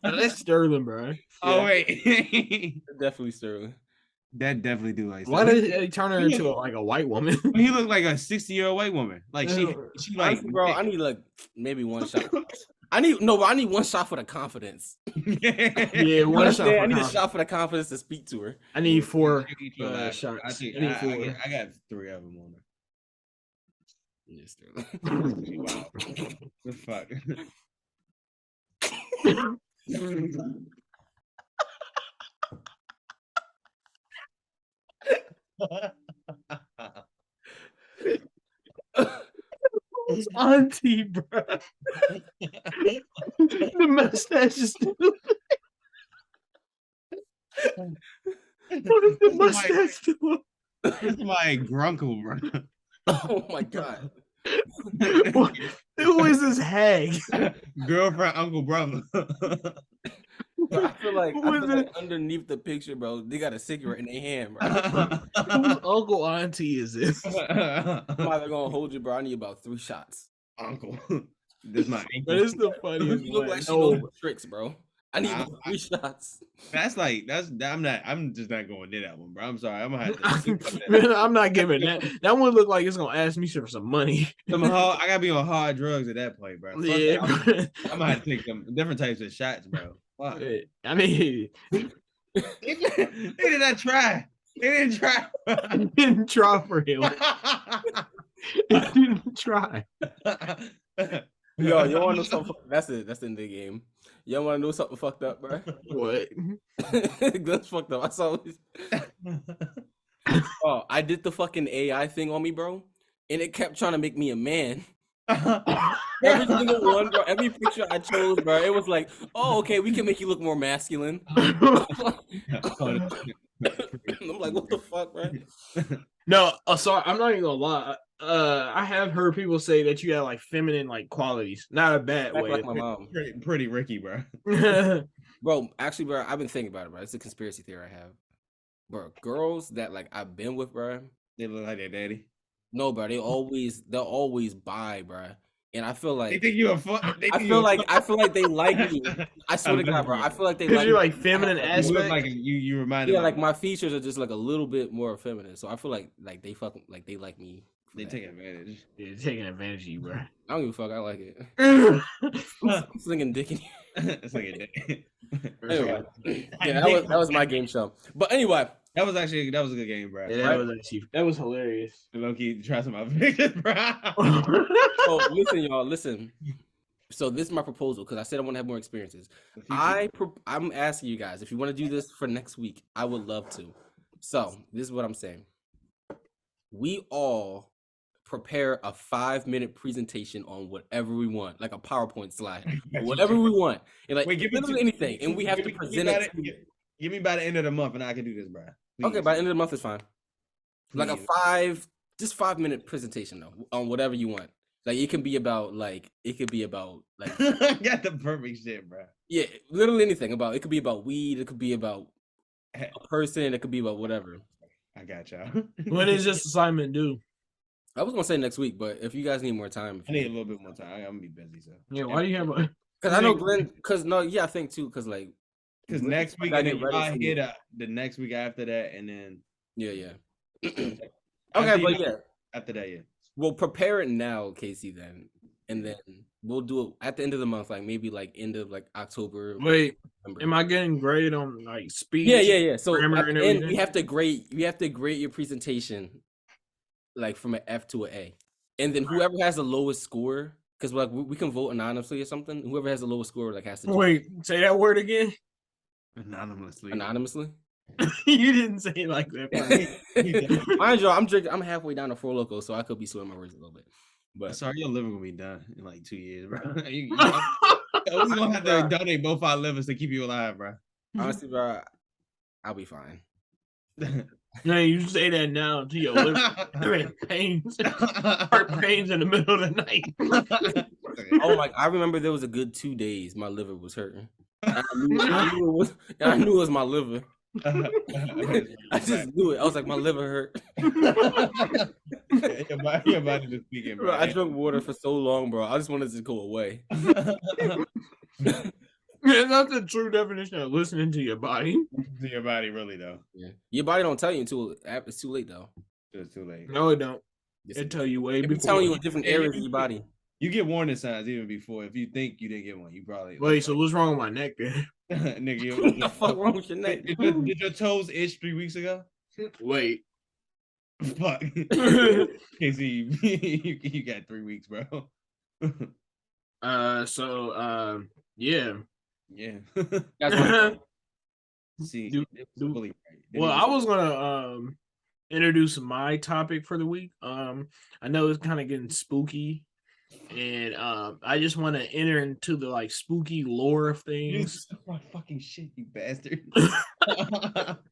[SPEAKER 4] That's Sterling, bro.
[SPEAKER 3] Oh wait,
[SPEAKER 1] Definitely Sterling.
[SPEAKER 3] that definitely do like.
[SPEAKER 4] Why did they turn her into like a white woman?
[SPEAKER 3] He looked like a 60-year-old white woman? Like she like,
[SPEAKER 1] Honestly, bro, I need like maybe one shot. I need one shot for the confidence.
[SPEAKER 4] Yeah, one shot.
[SPEAKER 1] I need a shot for the confidence to speak to her.
[SPEAKER 4] I need 4
[SPEAKER 3] shots.
[SPEAKER 4] shots.
[SPEAKER 3] I got 3 of them on there.
[SPEAKER 1] Yes, Sterling.
[SPEAKER 3] Wow. The fuck.
[SPEAKER 4] It's auntie, bro. The mustache is still. What is the mustache still?
[SPEAKER 3] It's my grunkle, bro.
[SPEAKER 1] Oh my God.
[SPEAKER 4] Who is this hag?
[SPEAKER 3] Girlfriend, uncle, brother.
[SPEAKER 1] Bro, I feel like
[SPEAKER 4] Who is it?
[SPEAKER 1] underneath the picture, bro, they got a cigarette in their hand, bro.
[SPEAKER 4] Whose uncle auntie is this?
[SPEAKER 1] I'm either gonna hold you, bro. I need about 3 shots.
[SPEAKER 3] Uncle. This is my ankle.
[SPEAKER 4] That is the funniest
[SPEAKER 1] You look
[SPEAKER 4] one.
[SPEAKER 1] like she knows tricks, bro. I need about 3 shots.
[SPEAKER 3] I'm just not going near that one, bro. I'm sorry. I'm gonna have to
[SPEAKER 4] Man, I'm not giving that. That one look like it's gonna ask me for some money.
[SPEAKER 3] I gotta be on hard drugs at that point, bro.
[SPEAKER 4] Yeah,
[SPEAKER 3] I'm gonna have to take some different types of shots, bro. Fuck.
[SPEAKER 4] I mean,
[SPEAKER 3] They did not try. They didn't try.
[SPEAKER 4] I didn't try for him. I didn't try.
[SPEAKER 1] Yo, you wanna know something? That's it. That's the end of the game. Y'all wanna know something fucked up, bro?
[SPEAKER 4] What?
[SPEAKER 1] Glenn's fucked up. I saw this. Oh, I did the fucking AI thing on me, bro, and it kept trying to make me a man. Every single one, bro. Every picture I chose, bro, it was like, oh, okay, we can make you look more masculine. I'm like, what the fuck, bro?
[SPEAKER 4] No, sorry, I'm not even gonna lie. I have heard people say that you have like feminine like qualities, not a bad way.
[SPEAKER 1] Like my mom.
[SPEAKER 3] Pretty Ricky, bro.
[SPEAKER 1] Bro, actually, bro, I've been thinking about it, bro. It's a conspiracy theory I have. Bro, girls that like I've been with, bro.
[SPEAKER 3] They look like their daddy.
[SPEAKER 1] No, bro, they'll always buy, bro. And I feel like
[SPEAKER 3] They think you a fuck.
[SPEAKER 1] I feel like they like me. I swear to God, bro. I feel like they like
[SPEAKER 4] you're
[SPEAKER 1] me.
[SPEAKER 4] like feminine
[SPEAKER 3] You look
[SPEAKER 4] aspect.
[SPEAKER 3] like you remind
[SPEAKER 1] Yeah,
[SPEAKER 3] them.
[SPEAKER 1] like my features are just like a little bit more feminine. So I feel like they fucking like they like me. for
[SPEAKER 3] They
[SPEAKER 1] that.
[SPEAKER 3] take advantage.
[SPEAKER 4] They're taking advantage of you, bro.
[SPEAKER 1] I don't give a fuck. I like it. I'm slinging dick in you.
[SPEAKER 3] It's like a day.
[SPEAKER 1] Anyway, yeah, that was my game show. But anyway,
[SPEAKER 3] That was a good game, bro.
[SPEAKER 4] Yeah, that was hilarious.
[SPEAKER 3] Low key, try some of my pictures, bro.
[SPEAKER 1] so listen, y'all, listen. So this is my proposal because I said I want to have more experiences. I'm asking you guys if you want to do this for next week. I would love to. So this is what I'm saying. We all prepare a 5-minute presentation on whatever we want, like a PowerPoint slide, whatever we want, and like anything, and we have to present it.
[SPEAKER 3] Give me by the end of the month, and I can do this, bro. Please.
[SPEAKER 1] Okay, by the end of the month is fine. Like a
[SPEAKER 3] Please.
[SPEAKER 1] 5-minute presentation though on whatever you want. Like it could be about
[SPEAKER 3] I got the perfect shit, bro.
[SPEAKER 1] yeah, literally anything about it could be about weed, it could be about a person, it could be about whatever.
[SPEAKER 3] I got y'all.
[SPEAKER 4] When is this assignment due?
[SPEAKER 1] I was gonna say next week, but if you guys need more time,
[SPEAKER 3] I need a little bit more time. I'm gonna be busy, so
[SPEAKER 4] Yeah, why do you have a?
[SPEAKER 1] because I know Glenn. Because no, yeah, I think too. Because
[SPEAKER 3] next week
[SPEAKER 1] I
[SPEAKER 3] and then
[SPEAKER 1] get ready
[SPEAKER 3] I
[SPEAKER 1] for-
[SPEAKER 3] hit the next week after that, and then
[SPEAKER 1] yeah.
[SPEAKER 3] okay,
[SPEAKER 1] Okay, but yeah,
[SPEAKER 3] after that, yeah.
[SPEAKER 1] we'll prepare it now, Casey. Then and then we'll do it at the end of the month, like maybe like end of like October.
[SPEAKER 4] Wait,
[SPEAKER 1] November.
[SPEAKER 4] am I getting graded on like speech?
[SPEAKER 1] Yeah. So
[SPEAKER 4] grammar
[SPEAKER 1] at
[SPEAKER 4] and
[SPEAKER 1] the end,
[SPEAKER 4] everything?
[SPEAKER 1] we have to grade your presentation, like from an F to an A, and then whoever has the lowest score, because like we can vote anonymously or something. Whoever has the lowest score like has to do
[SPEAKER 4] Wait, say that word again.
[SPEAKER 3] Anonymously.
[SPEAKER 1] anonymously.
[SPEAKER 4] You didn't say it like that.
[SPEAKER 1] Mind you, I'm halfway down to Four Loco, so I could be slurring my words a little bit. But
[SPEAKER 3] Sorry, your liver gonna be done in like 2 years, bro. We gonna have to donate both our livers to keep you alive, bro.
[SPEAKER 1] honestly, bro, I'll be fine.
[SPEAKER 4] Yeah, you say that now to your liver pains, heart pains in the middle of the night.
[SPEAKER 1] Oh my! I remember there was a good 2 days my liver was hurting. I knew it was my liver. I just knew it. I was like, my liver hurt.
[SPEAKER 3] Your body just speaking, bro.
[SPEAKER 1] Bro, I drank water for so long, bro. I just wanted it to go away.
[SPEAKER 4] That's the true definition of listening to your body.
[SPEAKER 3] To your body, really though.
[SPEAKER 1] Yeah, your body don't tell you until it's too late, though.
[SPEAKER 3] It's too late.
[SPEAKER 4] No, it don't.
[SPEAKER 1] Yes,
[SPEAKER 4] It tell you way
[SPEAKER 1] It be
[SPEAKER 4] before.
[SPEAKER 1] telling you in different areas of your body.
[SPEAKER 3] You get warning signs even before. If you think you didn't get one, you probably
[SPEAKER 4] Wait, so what's wrong with my neck then?
[SPEAKER 3] nigga.
[SPEAKER 1] What the fuck wrong with your neck?
[SPEAKER 3] Did your toes itch 3 weeks ago?
[SPEAKER 4] Wait.
[SPEAKER 3] Fuck. Casey, you got 3 weeks, bro.
[SPEAKER 4] Yeah.
[SPEAKER 3] Yeah.
[SPEAKER 1] That's
[SPEAKER 3] See,
[SPEAKER 4] Do-
[SPEAKER 3] it was fully right.
[SPEAKER 4] Well, I was gonna introduce my topic for the week. I know it's kind of getting spooky, and I just want to enter into the like spooky lore of
[SPEAKER 3] You
[SPEAKER 4] things.
[SPEAKER 3] suck my fucking shit, you bastard.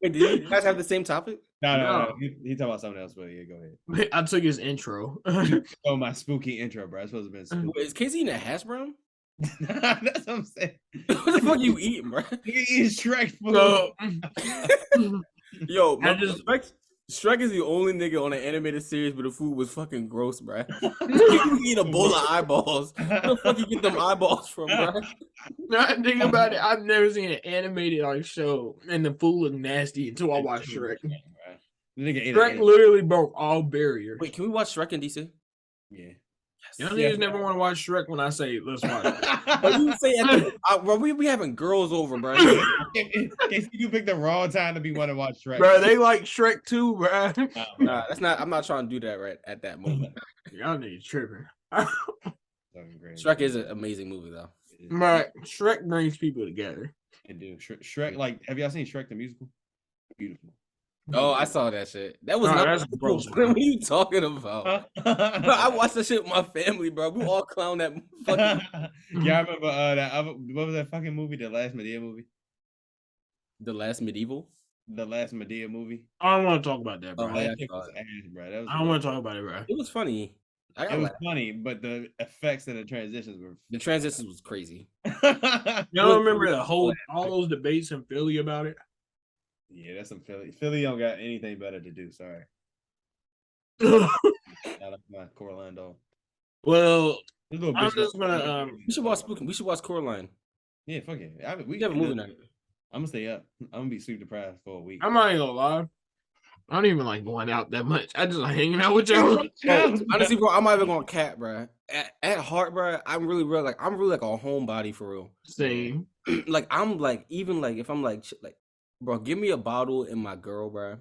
[SPEAKER 1] Wait, did you guys have the same topic?
[SPEAKER 3] No. He talking about something else, but yeah, go ahead.
[SPEAKER 4] I took his intro.
[SPEAKER 3] Oh, my spooky intro, bro. It's supposed to be spooky.
[SPEAKER 1] Wait, is Casey eating a hash brown?
[SPEAKER 3] That's what I'm saying.
[SPEAKER 1] What the fuck you eating, bro?
[SPEAKER 3] He eats Shrek food.
[SPEAKER 4] So,
[SPEAKER 1] Yo,
[SPEAKER 4] I just-
[SPEAKER 1] Shrek is the only nigga on an animated series, but the food was fucking gross, bro. You eat a bowl of eyeballs. Where the fuck you get them eyeballs from, bro?
[SPEAKER 4] not think about it. I've never seen an animated like show, and the food looked nasty until I watched Shrek.
[SPEAKER 3] The nigga ate
[SPEAKER 4] Shrek literally broke all barriers.
[SPEAKER 1] Wait, can we watch Shrek in DC?
[SPEAKER 3] Yeah.
[SPEAKER 4] Y'all niggas never want to watch Shrek when I say let's watch it.
[SPEAKER 1] But you say bro, we having girls over, bro.
[SPEAKER 3] If you picked the wrong time to be want to watch Shrek,
[SPEAKER 4] Bro, they like Shrek too, bro.
[SPEAKER 1] Nah, that's not. I'm not trying to do that right at that moment.
[SPEAKER 4] Y'all niggas tripping.
[SPEAKER 1] Shrek is an amazing movie, though.
[SPEAKER 4] But Shrek brings people together.
[SPEAKER 3] It do. Shrek, like, have y'all seen Shrek the musical? Beautiful.
[SPEAKER 1] Oh, I saw that shit. That was
[SPEAKER 4] Nah,
[SPEAKER 1] not.
[SPEAKER 4] that's gross,
[SPEAKER 1] What are you talking about? Bro, I watched that shit with my family, bro. We all clown that fucking.
[SPEAKER 3] Y'all remember that other, what was that fucking movie? The last Medea movie?
[SPEAKER 1] The Last Medieval.
[SPEAKER 3] The last Medea movie?
[SPEAKER 4] I don't want to talk about that, bro.
[SPEAKER 1] Oh, yeah.
[SPEAKER 3] That shit was ass, bro. That was
[SPEAKER 4] I don't want to talk about it, bro.
[SPEAKER 1] It was funny.
[SPEAKER 3] It was funny, but the effects and the transitions were.
[SPEAKER 1] The transitions was crazy.
[SPEAKER 4] Y'all remember all those debates in Philly about it?
[SPEAKER 3] Yeah, that's some Philly. Philly don't got anything better to do. Sorry.
[SPEAKER 4] Well,
[SPEAKER 3] Not like my Corlando.
[SPEAKER 4] I'm just gonna
[SPEAKER 1] We should watch Spooky. We should watch Coraline.
[SPEAKER 3] Yeah, fuck it.
[SPEAKER 1] We have a movie night.
[SPEAKER 3] I'm gonna stay up. I'm gonna be sleep deprived for a week.
[SPEAKER 4] I'm not even gonna lie. I don't even like going out that much. I just like hanging out with y'all.
[SPEAKER 1] Honestly, bro, I'm not even going to cap, bro. At heart, bro, I'm really like a homebody for real.
[SPEAKER 4] Same.
[SPEAKER 1] Like I'm like even like if I'm like bro, give me a bottle and my girl, bro.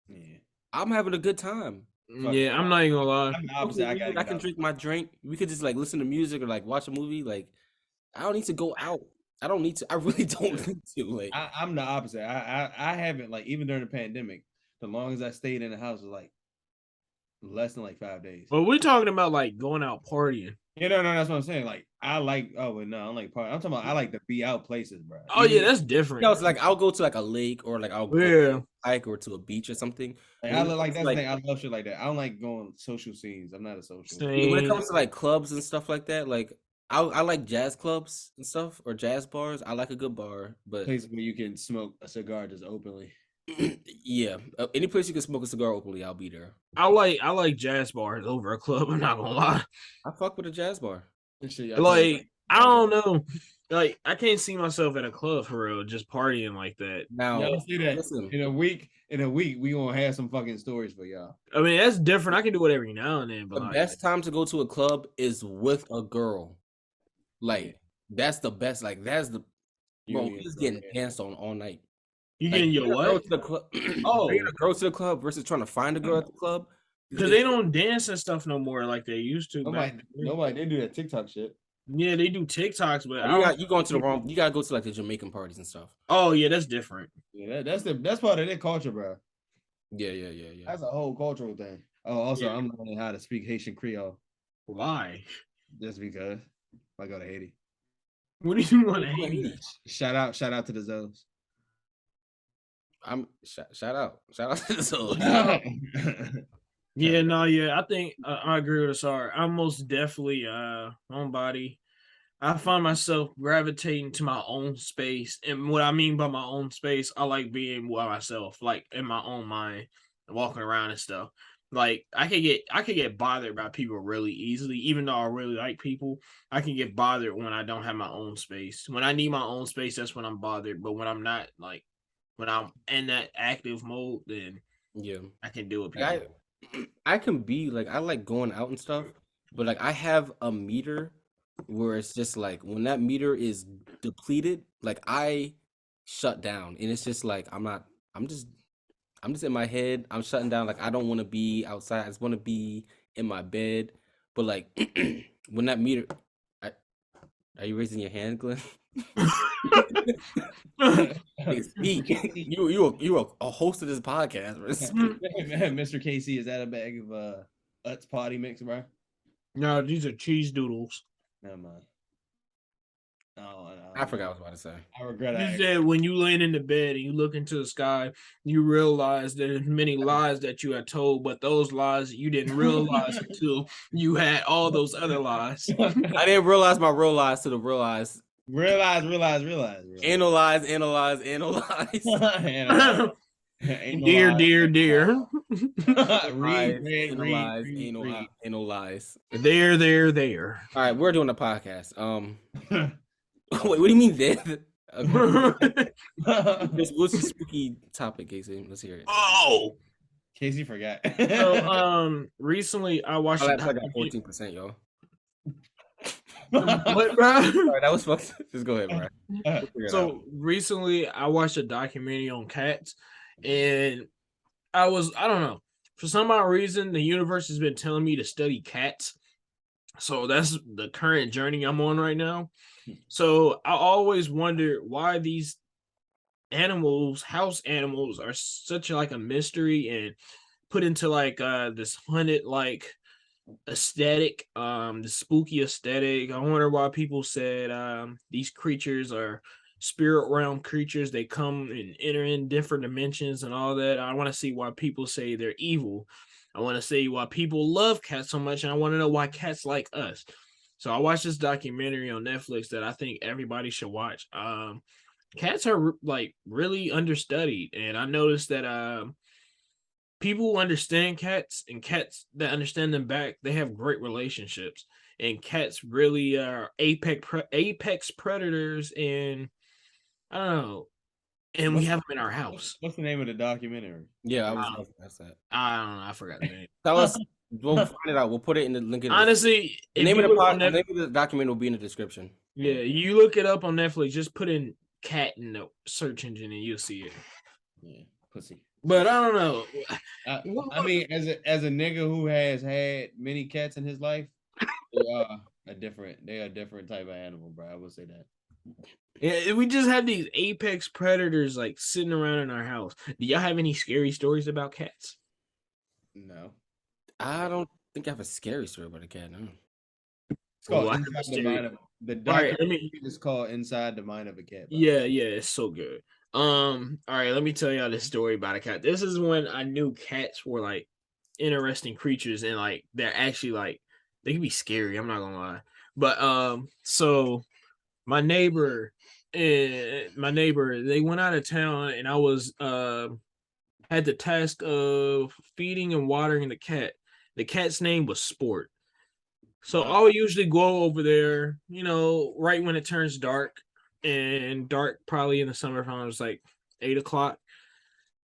[SPEAKER 3] Yeah.
[SPEAKER 1] I'm having a good time.
[SPEAKER 4] Yeah, I'm not even gonna lie.
[SPEAKER 3] I'm the opposite.
[SPEAKER 1] I can drink my drink. We could just like listen to music or like watch a movie. Like I don't need to go out. I don't need to. I really don't need to. Like
[SPEAKER 3] I'm the opposite. I haven't, like, even during the pandemic, the longest I stayed in the house was like less than like 5 days.
[SPEAKER 4] But we're talking about like going out partying.
[SPEAKER 3] Yeah, no, that's what I'm saying. Like, I like, oh, but no, I don't like party. I'm talking about, I like to be out places, bro.
[SPEAKER 4] Oh yeah, that's different.
[SPEAKER 1] You know, it's like I'll go to like a lake or like I'll go
[SPEAKER 4] Yeah.
[SPEAKER 1] hike or to a beach or something.
[SPEAKER 3] Like, I like that's the thing. I love shit like that. I don't like going social scenes. I'm not a social.
[SPEAKER 1] Yeah, when it
[SPEAKER 4] Same.
[SPEAKER 1] comes to like clubs and stuff like that, like I like jazz clubs and stuff or jazz bars. I like a good bar, but
[SPEAKER 3] Place where you can smoke a cigar just openly.
[SPEAKER 1] yeah, any place you can smoke a cigar openly, I'll be there.
[SPEAKER 4] I like jazz bars over a club. I'm not gonna lie.
[SPEAKER 1] I fuck with a jazz bar.
[SPEAKER 3] Shit,
[SPEAKER 4] Like I don't know. Like I can't see myself at a club for real, just partying like that.
[SPEAKER 1] Now,
[SPEAKER 3] y'all see that
[SPEAKER 1] listen,
[SPEAKER 3] in a week, we gonna have some fucking stories for y'all.
[SPEAKER 4] I mean, that's different. I can do it every now and then, but
[SPEAKER 1] the
[SPEAKER 4] like,
[SPEAKER 1] best time to go to a club is with a girl. Like that's the best. Like that's the bro. We just getting danced on all night.
[SPEAKER 4] you
[SPEAKER 1] Like,
[SPEAKER 4] getting your what?
[SPEAKER 1] To the club.
[SPEAKER 4] Oh,
[SPEAKER 1] bringing a girl to the club versus trying to find a girl at the club.
[SPEAKER 4] because they don't dance and stuff no more like they used to.
[SPEAKER 3] Nobody they do that TikTok shit.
[SPEAKER 4] Yeah, they do TikToks, but
[SPEAKER 1] you going to the wrong. You gotta go to like the Jamaican parties and stuff.
[SPEAKER 4] Oh yeah, that's different.
[SPEAKER 3] Yeah, that's part of their culture, bro.
[SPEAKER 1] Yeah.
[SPEAKER 3] That's a whole cultural thing. Oh, also,
[SPEAKER 4] Yeah.
[SPEAKER 3] I'm learning how to speak Haitian Creole.
[SPEAKER 4] Why?
[SPEAKER 3] Just because I go to Haiti.
[SPEAKER 4] What do you want to hate?
[SPEAKER 3] Shout out to the Zoes.
[SPEAKER 1] I'm shout out to the soul.
[SPEAKER 4] Yeah, no, yeah, I think I agree with Asar. I'm most definitely homebody. I find myself gravitating to my own space, and what I mean by my own space, I like being by myself, like in my own mind, walking around and stuff. Like I could get bothered by people really easily, even though I really like people. I can get bothered when I don't have my own space. When I need my own space, that's when I'm bothered. But when I'm not, like when I'm in that active mode, then
[SPEAKER 1] yeah,
[SPEAKER 4] I can deal with
[SPEAKER 1] like,
[SPEAKER 4] people.
[SPEAKER 1] I can be like I like going out and stuff, but like I have a meter where it's just like when that meter is depleted, like I shut down, and it's just like I'm just in my head. I'm shutting down. Like I don't want to be outside. I just want to be in my bed. But like when that meter, are you raising your hand, Glenn? Speak. You are a host of this podcast.
[SPEAKER 3] Mr. Casey, is that a bag of Utz potty mix, bro?
[SPEAKER 4] No, these are cheese doodles.
[SPEAKER 3] Never mind. No,
[SPEAKER 1] I forgot what I was about to say.
[SPEAKER 3] I regret
[SPEAKER 4] You
[SPEAKER 3] it.
[SPEAKER 4] said when you laying in the bed and you look into the sky, you realize there's many lies that you had told, but those lies you didn't realize until you had all those other lies.
[SPEAKER 1] I didn't realize my real lies to the realize.
[SPEAKER 3] Realize.
[SPEAKER 1] Analyze.
[SPEAKER 4] Dear.
[SPEAKER 1] Analyze.
[SPEAKER 4] There.
[SPEAKER 1] All right, we're doing a podcast. Wait, what do you mean there? What's the spooky topic, Casey? Let's hear it.
[SPEAKER 4] Oh,
[SPEAKER 3] Casey forgot.
[SPEAKER 4] So, recently I watched.
[SPEAKER 1] I got 14%, y'all.
[SPEAKER 4] What, bro?
[SPEAKER 1] Sorry, that was fucked. Just go ahead, bro.
[SPEAKER 4] So recently I watched a documentary on cats, and I don't know, for some odd reason the universe has been telling me to study cats. So that's the current journey I'm on right now. So I always wonder why these animals, house animals, are such like a mystery and put into like this haunted like aesthetic, the spooky aesthetic. I wonder why people said these creatures are spirit realm creatures. They come and enter in different dimensions and all that. I want to see why people say they're evil. I want to see why people love cats so much, and I want to know why cats like us. So I watched this documentary on Netflix that I think everybody should watch. Cats are like really understudied, and I noticed that people who understand cats and cats that understand them back, they have great relationships. And cats really are apex predators, and I don't know. And we have them in our house.
[SPEAKER 3] What's the name of the documentary?
[SPEAKER 1] Yeah, I was. That's that.
[SPEAKER 4] I don't know. I forgot the name.
[SPEAKER 1] Tell us. We'll find it out. We'll put it in the link.
[SPEAKER 4] Honestly,
[SPEAKER 1] the name of the document will be in the description.
[SPEAKER 4] Yeah, you look it up on Netflix. Just put in cat in the search engine and you'll see it.
[SPEAKER 3] Yeah, pussy.
[SPEAKER 4] But I don't know.
[SPEAKER 3] I mean, as a nigga who has had many cats in his life, they are a different type of animal, bro. I will say that.
[SPEAKER 4] Yeah, we just have these apex predators like sitting around in our house. Do y'all have any scary stories about cats?
[SPEAKER 3] No.
[SPEAKER 1] I don't think I have a scary story about a cat. No.
[SPEAKER 3] It's called
[SPEAKER 4] I
[SPEAKER 3] Inside the Mind of the
[SPEAKER 4] All right,
[SPEAKER 3] documentary is called Inside the Mind of a Cat.
[SPEAKER 4] Yeah, it's so good. All right, let me tell y'all this story about a cat. This is when I knew cats were like interesting creatures and like they're actually like they can be scary. I'm not gonna lie. But so my neighbor they went out of town and I was had the task of feeding and watering the cat. The cat's name was Sport. So I would usually go over there, right when it turns dark, and dark probably in the summertime was like 8 o'clock.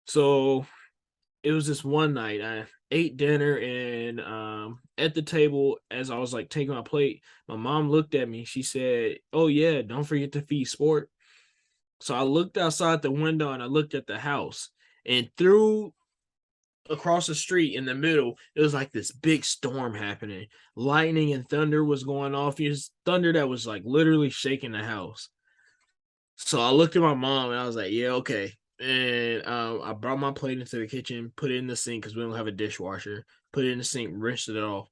[SPEAKER 4] So it was this one night I ate dinner and at the table as I was like taking my plate, my mom looked at me. She said, "Oh yeah, don't forget to feed Sport." So I looked outside the window and I looked at the house and through across the street in the middle, it was like this big storm happening. Lightning and thunder was going off. It was thunder that was like literally shaking the house. So I looked at my mom and I was like, yeah, okay. And I brought my plate into the kitchen, put it in the sink because we don't have a dishwasher, put it in the sink, rinsed it off.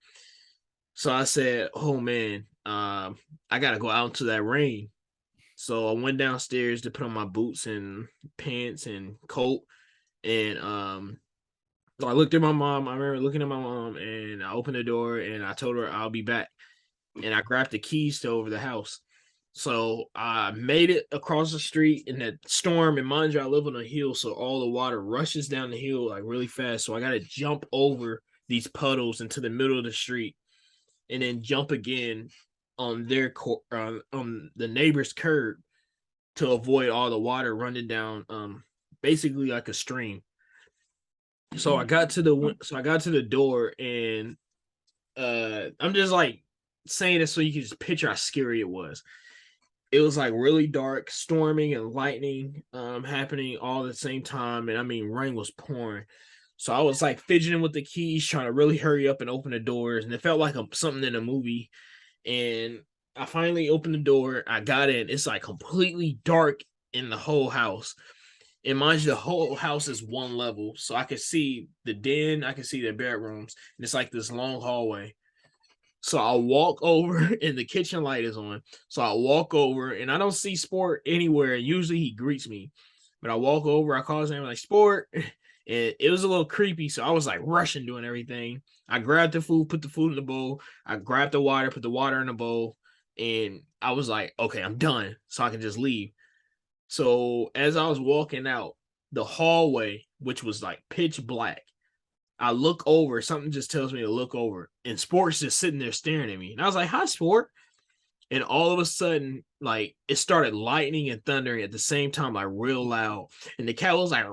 [SPEAKER 4] So I said, oh man, I gotta go out into that rain. So I went downstairs to put on my boots and pants and coat. And so I looked at my mom. I remember looking at my mom and I opened the door and I told her I'll be back. And I grabbed the keys to over the house. So I made it across the street in that storm. And mind you, I live on a hill, so all the water rushes down the hill like really fast. So I got to jump over these puddles into the middle of the street and then jump again on their on the neighbor's curb to avoid all the water running down basically like a stream. So I got to the door and I'm just like saying it so you can just picture how scary it was. It was like really dark, storming and lightning happening all at the same time. And I mean, rain was pouring. So I was like fidgeting with the keys, trying to really hurry up and open the doors. And it felt like something in a movie. And I finally opened the door. I got in. It's like completely dark in the whole house. And mind you, the whole house is one level. So I could see the den, I could see the bedrooms. And it's like this long hallway. So I walk over and the kitchen light is on. So I walk over and I don't see Sport anywhere. Usually he greets me. But I walk over, I call his name like Sport. And it was a little creepy. So I was like rushing doing everything. I grabbed the food, put the food in the bowl. I grabbed the water, put the water in the bowl. And I was like, okay, I'm done. So I can just leave. So as I was walking out the hallway, which was like pitch black, I look over, something just tells me to look over, and Sport's just sitting there staring at me. And I was like, hi, Sport. And all of a sudden, like, it started lightning and thundering at the same time, like real loud. And the cat was like,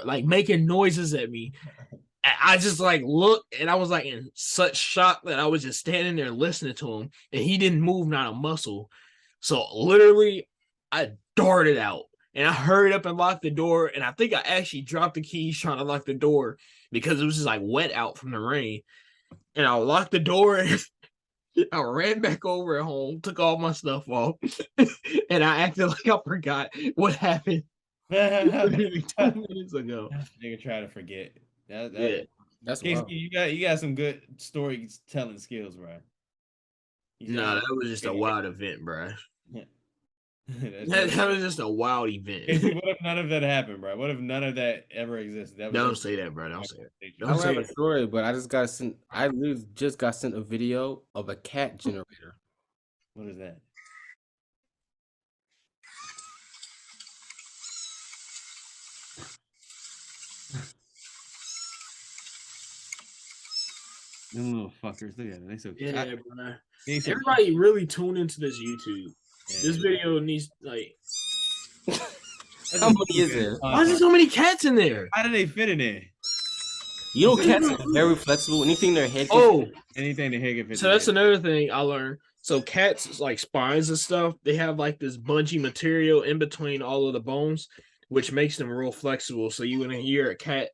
[SPEAKER 4] like making noises at me. I just like looked and I was like in such shock that I was just standing there listening to him, and he didn't move, not a muscle. So literally, I darted out and I hurried up and locked the door. And I think I actually dropped the keys trying to lock the door because it was just like wet out from the rain. And I locked the door and I ran back over at home, took all my stuff off, and I acted like I forgot what happened 2 minutes ago.
[SPEAKER 3] Nigga try to forget.
[SPEAKER 1] That's
[SPEAKER 3] wild. You got some good storytelling skills, bro.
[SPEAKER 4] No, that was just a wild event, bro. That was just a wild event.
[SPEAKER 1] What if none of that happened, bro? What if none of that ever existed?
[SPEAKER 4] Don't say that, bro. Don't say that.
[SPEAKER 1] I don't have a story, but I literally just got sent a video of a cat generator.
[SPEAKER 3] What is that? Them little fuckers, look at them. They so
[SPEAKER 4] cute. Yeah, bro. Everybody really tune into this YouTube. Yeah, this video needs like.
[SPEAKER 1] How many is there?
[SPEAKER 4] Why is there so many cats in there?
[SPEAKER 3] How do they fit in there?
[SPEAKER 1] You know, cats are very flexible. Anything their head.
[SPEAKER 3] Anything their head can fit.
[SPEAKER 4] So that's another thing I learned. So cats, like spines and stuff, they have like this bunchy material in between all of the bones, which makes them real flexible. So you when you hear a cat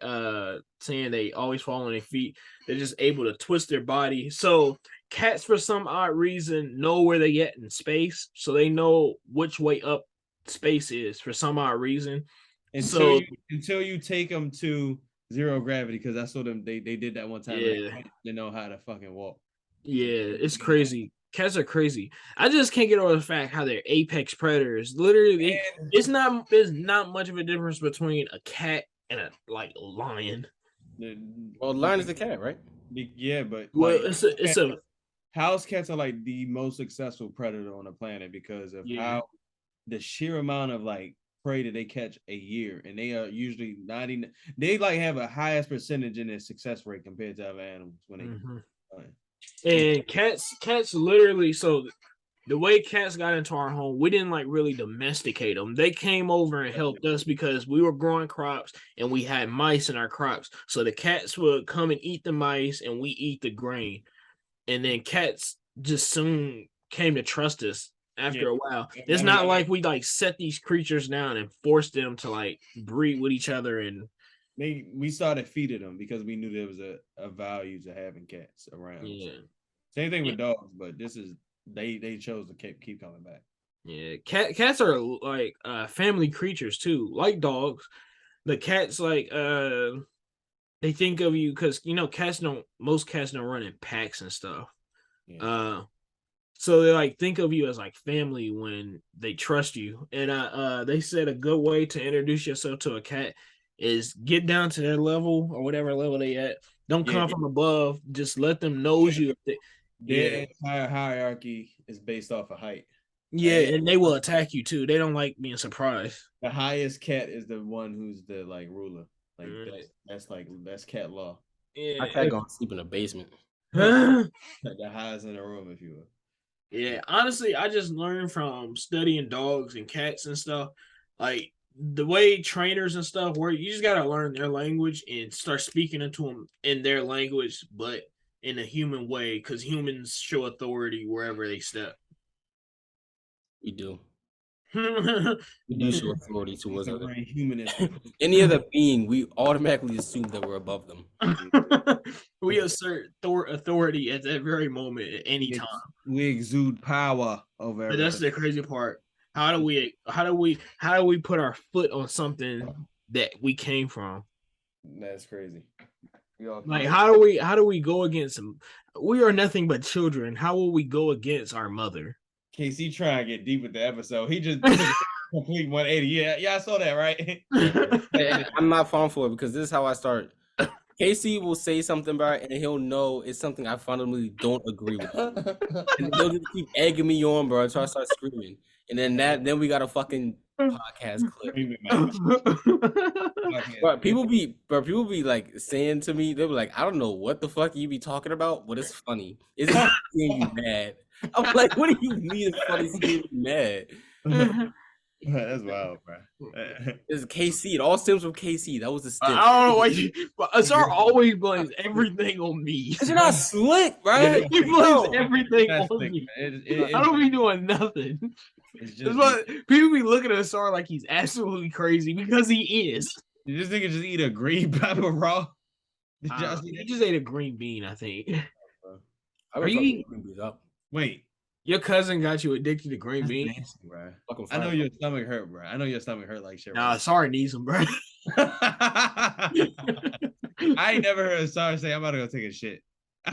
[SPEAKER 4] saying they always fall on their feet, they're just able to twist their body. So cats, for some odd reason, know where they get in space, so they know which way up space is for some odd reason.
[SPEAKER 3] Until you take them to Zero gravity, because I saw them. They did that one time.
[SPEAKER 4] Yeah.
[SPEAKER 3] And they know how to fucking walk.
[SPEAKER 4] Yeah, it's crazy. Cats are crazy. I just can't get over the fact how they're apex predators. Literally, there's not much of a difference between a cat and a lion.
[SPEAKER 1] Well, lion is a cat, right?
[SPEAKER 3] Yeah, but
[SPEAKER 4] Well,
[SPEAKER 3] like,
[SPEAKER 4] it's a
[SPEAKER 3] house cats are like the most successful predator on the planet because of how the sheer amount of like prey that they catch a year, and they are usually 90. They like have a highest percentage in their success rate compared to other animals when they.
[SPEAKER 4] And cats literally. So the way cats got into our home, we didn't like really domesticate them. They came over and helped us because we were growing crops and we had mice in our crops. So the cats would come and eat the mice, and we eat the grain. And then cats just soon came to trust us after a while. It's not like we like set these creatures down and forced them to like breed with each other. And
[SPEAKER 3] we started feeding them because we knew there was a value to having cats around.
[SPEAKER 4] Yeah.
[SPEAKER 3] Same thing with dogs, but this is they chose to keep coming back.
[SPEAKER 4] Yeah, cats are like family creatures too, like dogs. The cats like they think of you because most cats don't run in packs and stuff. Yeah. So they like think of you as like family when they trust you. And they said a good way to introduce yourself to a cat is get down to their level or whatever level they at. Don't come from above. Just let them know you.
[SPEAKER 3] Their entire hierarchy is based off of height.
[SPEAKER 4] Yeah, and they will attack you too. They don't like being surprised.
[SPEAKER 3] The highest cat is the one who's the like ruler. Like that's cat law.
[SPEAKER 1] Yeah, my cat gonna sleep in the basement.
[SPEAKER 3] The highest in the room, if you will.
[SPEAKER 4] Yeah, honestly, I just learned from studying dogs and cats and stuff. Like the way trainers and stuff work, you just gotta learn their language and start speaking into them in their language, but in a human way, because humans show authority wherever they step.
[SPEAKER 1] We do. We do show authority towards other
[SPEAKER 3] humanism.
[SPEAKER 1] Any other being, we automatically assume that we're above them.
[SPEAKER 4] We assert authority at that very moment at any time.
[SPEAKER 3] We exude power over everything.
[SPEAKER 4] But that's the crazy part. How do we put our foot on something that we came from?
[SPEAKER 3] That's crazy.
[SPEAKER 4] Like how do we go against them? We are nothing but children. How will we go against our mother?
[SPEAKER 3] KC trying to get deep with the episode. He just took a complete 180. Yeah, I saw that, right?
[SPEAKER 1] I'm not falling for it because this is how I start. KC will say something about it, and he'll know it's something I fundamentally don't agree with. And he'll just keep egging me on, bro, until I start screaming. And then we got a fucking podcast clip. But people be like saying to me, they be like, I don't know what the fuck you be talking about, but it's funny. It's seeing you mad. I'm like, what do you mean it's funny seeing you mad?
[SPEAKER 3] That's wild, bro.
[SPEAKER 1] It's KC. It all stems from KC. That was the stem.
[SPEAKER 4] I don't know why but Azar always blames everything on me.
[SPEAKER 1] You're not slick, right?
[SPEAKER 4] He blames everything on me. I don't be doing nothing. That's why people be looking at Azar like he's absolutely crazy because he is.
[SPEAKER 3] Did this nigga just eat a green pepper raw?
[SPEAKER 4] He just ate a green bean, I think.
[SPEAKER 1] Are you eating green beans up?
[SPEAKER 3] Wait.
[SPEAKER 4] Your cousin got you addicted to green beans?
[SPEAKER 3] Nasty, bro. I know your stomach hurt, bro. I know your stomach hurt like shit.
[SPEAKER 4] Nah, Sorry needs them, bro.
[SPEAKER 3] I ain't never heard Sorry say, I'm about to go take a shit.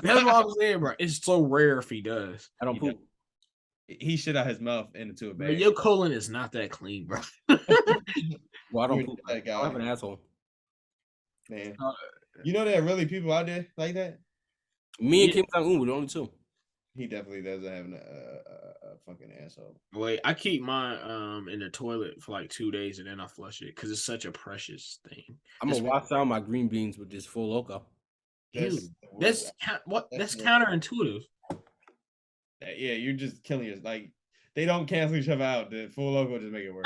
[SPEAKER 4] That's what I'm saying, bro. It's so rare if he does.
[SPEAKER 1] I don't poop.
[SPEAKER 3] He shit out his mouth into a bag.
[SPEAKER 4] But your colon is not that clean, bro.
[SPEAKER 1] Well, I don't poop. I have an asshole.
[SPEAKER 3] Man. You know there are really people out there like that?
[SPEAKER 1] Me and Kim Jong-un were the only two.
[SPEAKER 3] He definitely doesn't have a fucking asshole.
[SPEAKER 4] Wait, I keep mine in the toilet for like 2 days and then I flush it because it's such a precious thing.
[SPEAKER 1] I'm gonna wash down my green beans with this full loco.
[SPEAKER 4] That's counterintuitive.
[SPEAKER 3] Yeah, you're just killing yourself. Like they don't cancel each other out. The full logo just make it work.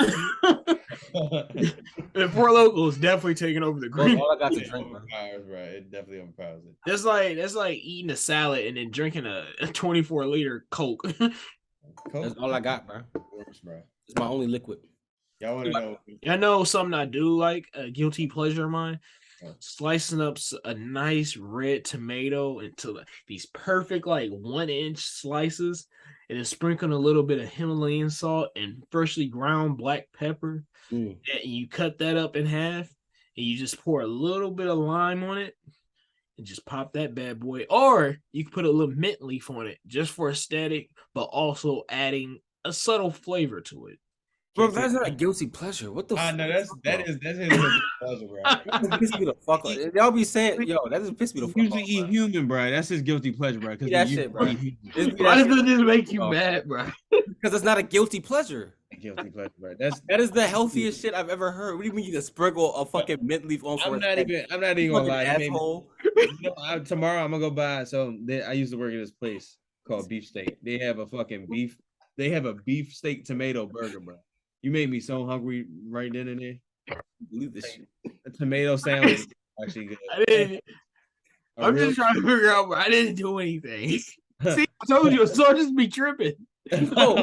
[SPEAKER 4] The Four Loko is definitely taking over the green.
[SPEAKER 1] All I got to drink, bro.
[SPEAKER 3] It definitely overpowers it.
[SPEAKER 4] That's like eating a salad and then drinking a 24-liter Coke.
[SPEAKER 1] That's all I got, bro. It's my only liquid.
[SPEAKER 3] Y'all want to know?
[SPEAKER 4] I know something I do like, a guilty pleasure of mine. Slicing up a nice red tomato into these perfect 1-inch slices, and then sprinkling a little bit of Himalayan salt and freshly ground black pepper. And you cut that up in half, and you just pour a little bit of lime on it and just pop that bad boy. Or you can put a little mint leaf on it just for aesthetic, but also adding a subtle flavor to it.
[SPEAKER 1] Bro, that's not a guilty pleasure. What the fuck?
[SPEAKER 3] No, that's his guilty pleasure, bro.
[SPEAKER 1] That piss me the fuck off. Y'all be saying, yo, that just piss me the fuck off.
[SPEAKER 3] Usually eat human, bro. That's his guilty pleasure, bro.
[SPEAKER 1] Because that shit, bro.
[SPEAKER 4] Why does it just make you mad, bro?
[SPEAKER 1] Because it's not a guilty pleasure.
[SPEAKER 3] Guilty pleasure, bro.
[SPEAKER 1] That is the healthiest shit I've ever heard. What do you mean you can sprinkle a fucking mint leaf on for
[SPEAKER 3] I'm not even gonna lie.
[SPEAKER 1] Asshole.
[SPEAKER 3] Tomorrow I'm gonna go buy. So I used to work at this place called Beef Steak. They have a fucking beef. They have a beef steak tomato burger, bro. You made me so hungry right then and there.
[SPEAKER 1] Believe this shit.
[SPEAKER 3] A tomato sandwich is actually good.
[SPEAKER 4] I'm just trying to figure out, bro. I didn't do anything. See, I told you, so just be tripping.
[SPEAKER 1] No,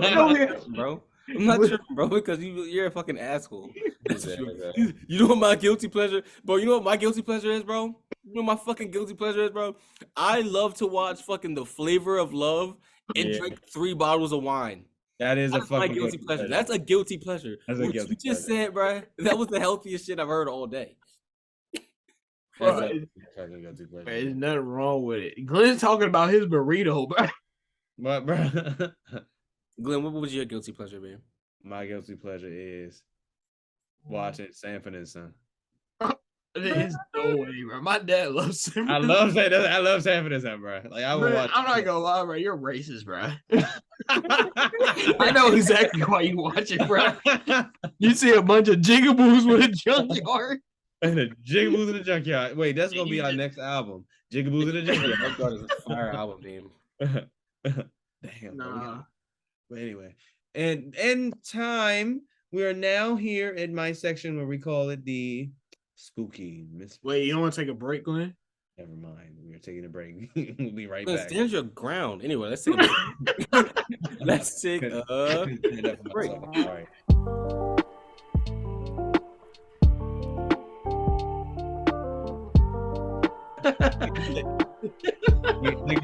[SPEAKER 1] bro. I'm not tripping, bro, because you're a fucking asshole. You know what my guilty pleasure, bro? You know what my guilty pleasure is, bro? You know what my fucking guilty pleasure is, bro? I love to watch fucking The Flavor of Love and drink 3 bottles of wine.
[SPEAKER 3] That's a fucking
[SPEAKER 1] my guilty pleasure. That's a guilty pleasure. What you just said, bro, that was the healthiest shit I've heard all day.
[SPEAKER 4] There's nothing wrong with it. Glenn's talking about his burrito, bro.
[SPEAKER 3] What, bro?
[SPEAKER 1] Glenn, what was your guilty pleasure, man?
[SPEAKER 3] My guilty pleasure is watching Sanford and Son.
[SPEAKER 4] There's no way, bro. My dad loves Sanford.
[SPEAKER 3] I love Sanford and Son, bro. Like
[SPEAKER 4] I'm not gonna lie, bro. You're racist, bro. I know exactly why you watch it, bro. You see a bunch of jigaboos with a junkyard.
[SPEAKER 3] And the Jigaboos in the Junkyard. Wait, that's gonna be our next album. Jigaboos in the Junkyard.
[SPEAKER 1] Junkyard is a fire album name.
[SPEAKER 3] Damn.
[SPEAKER 4] Nah.
[SPEAKER 3] But anyway, and in time, we are now here in my section where we call it the Spooky MisFits.
[SPEAKER 4] Wait, you don't want to take a break, Glenn?
[SPEAKER 3] Never mind. We are taking a break. We'll be right back.
[SPEAKER 1] Stand your ground. Anyway, let's take a break. Let's take a break.
[SPEAKER 3] All right.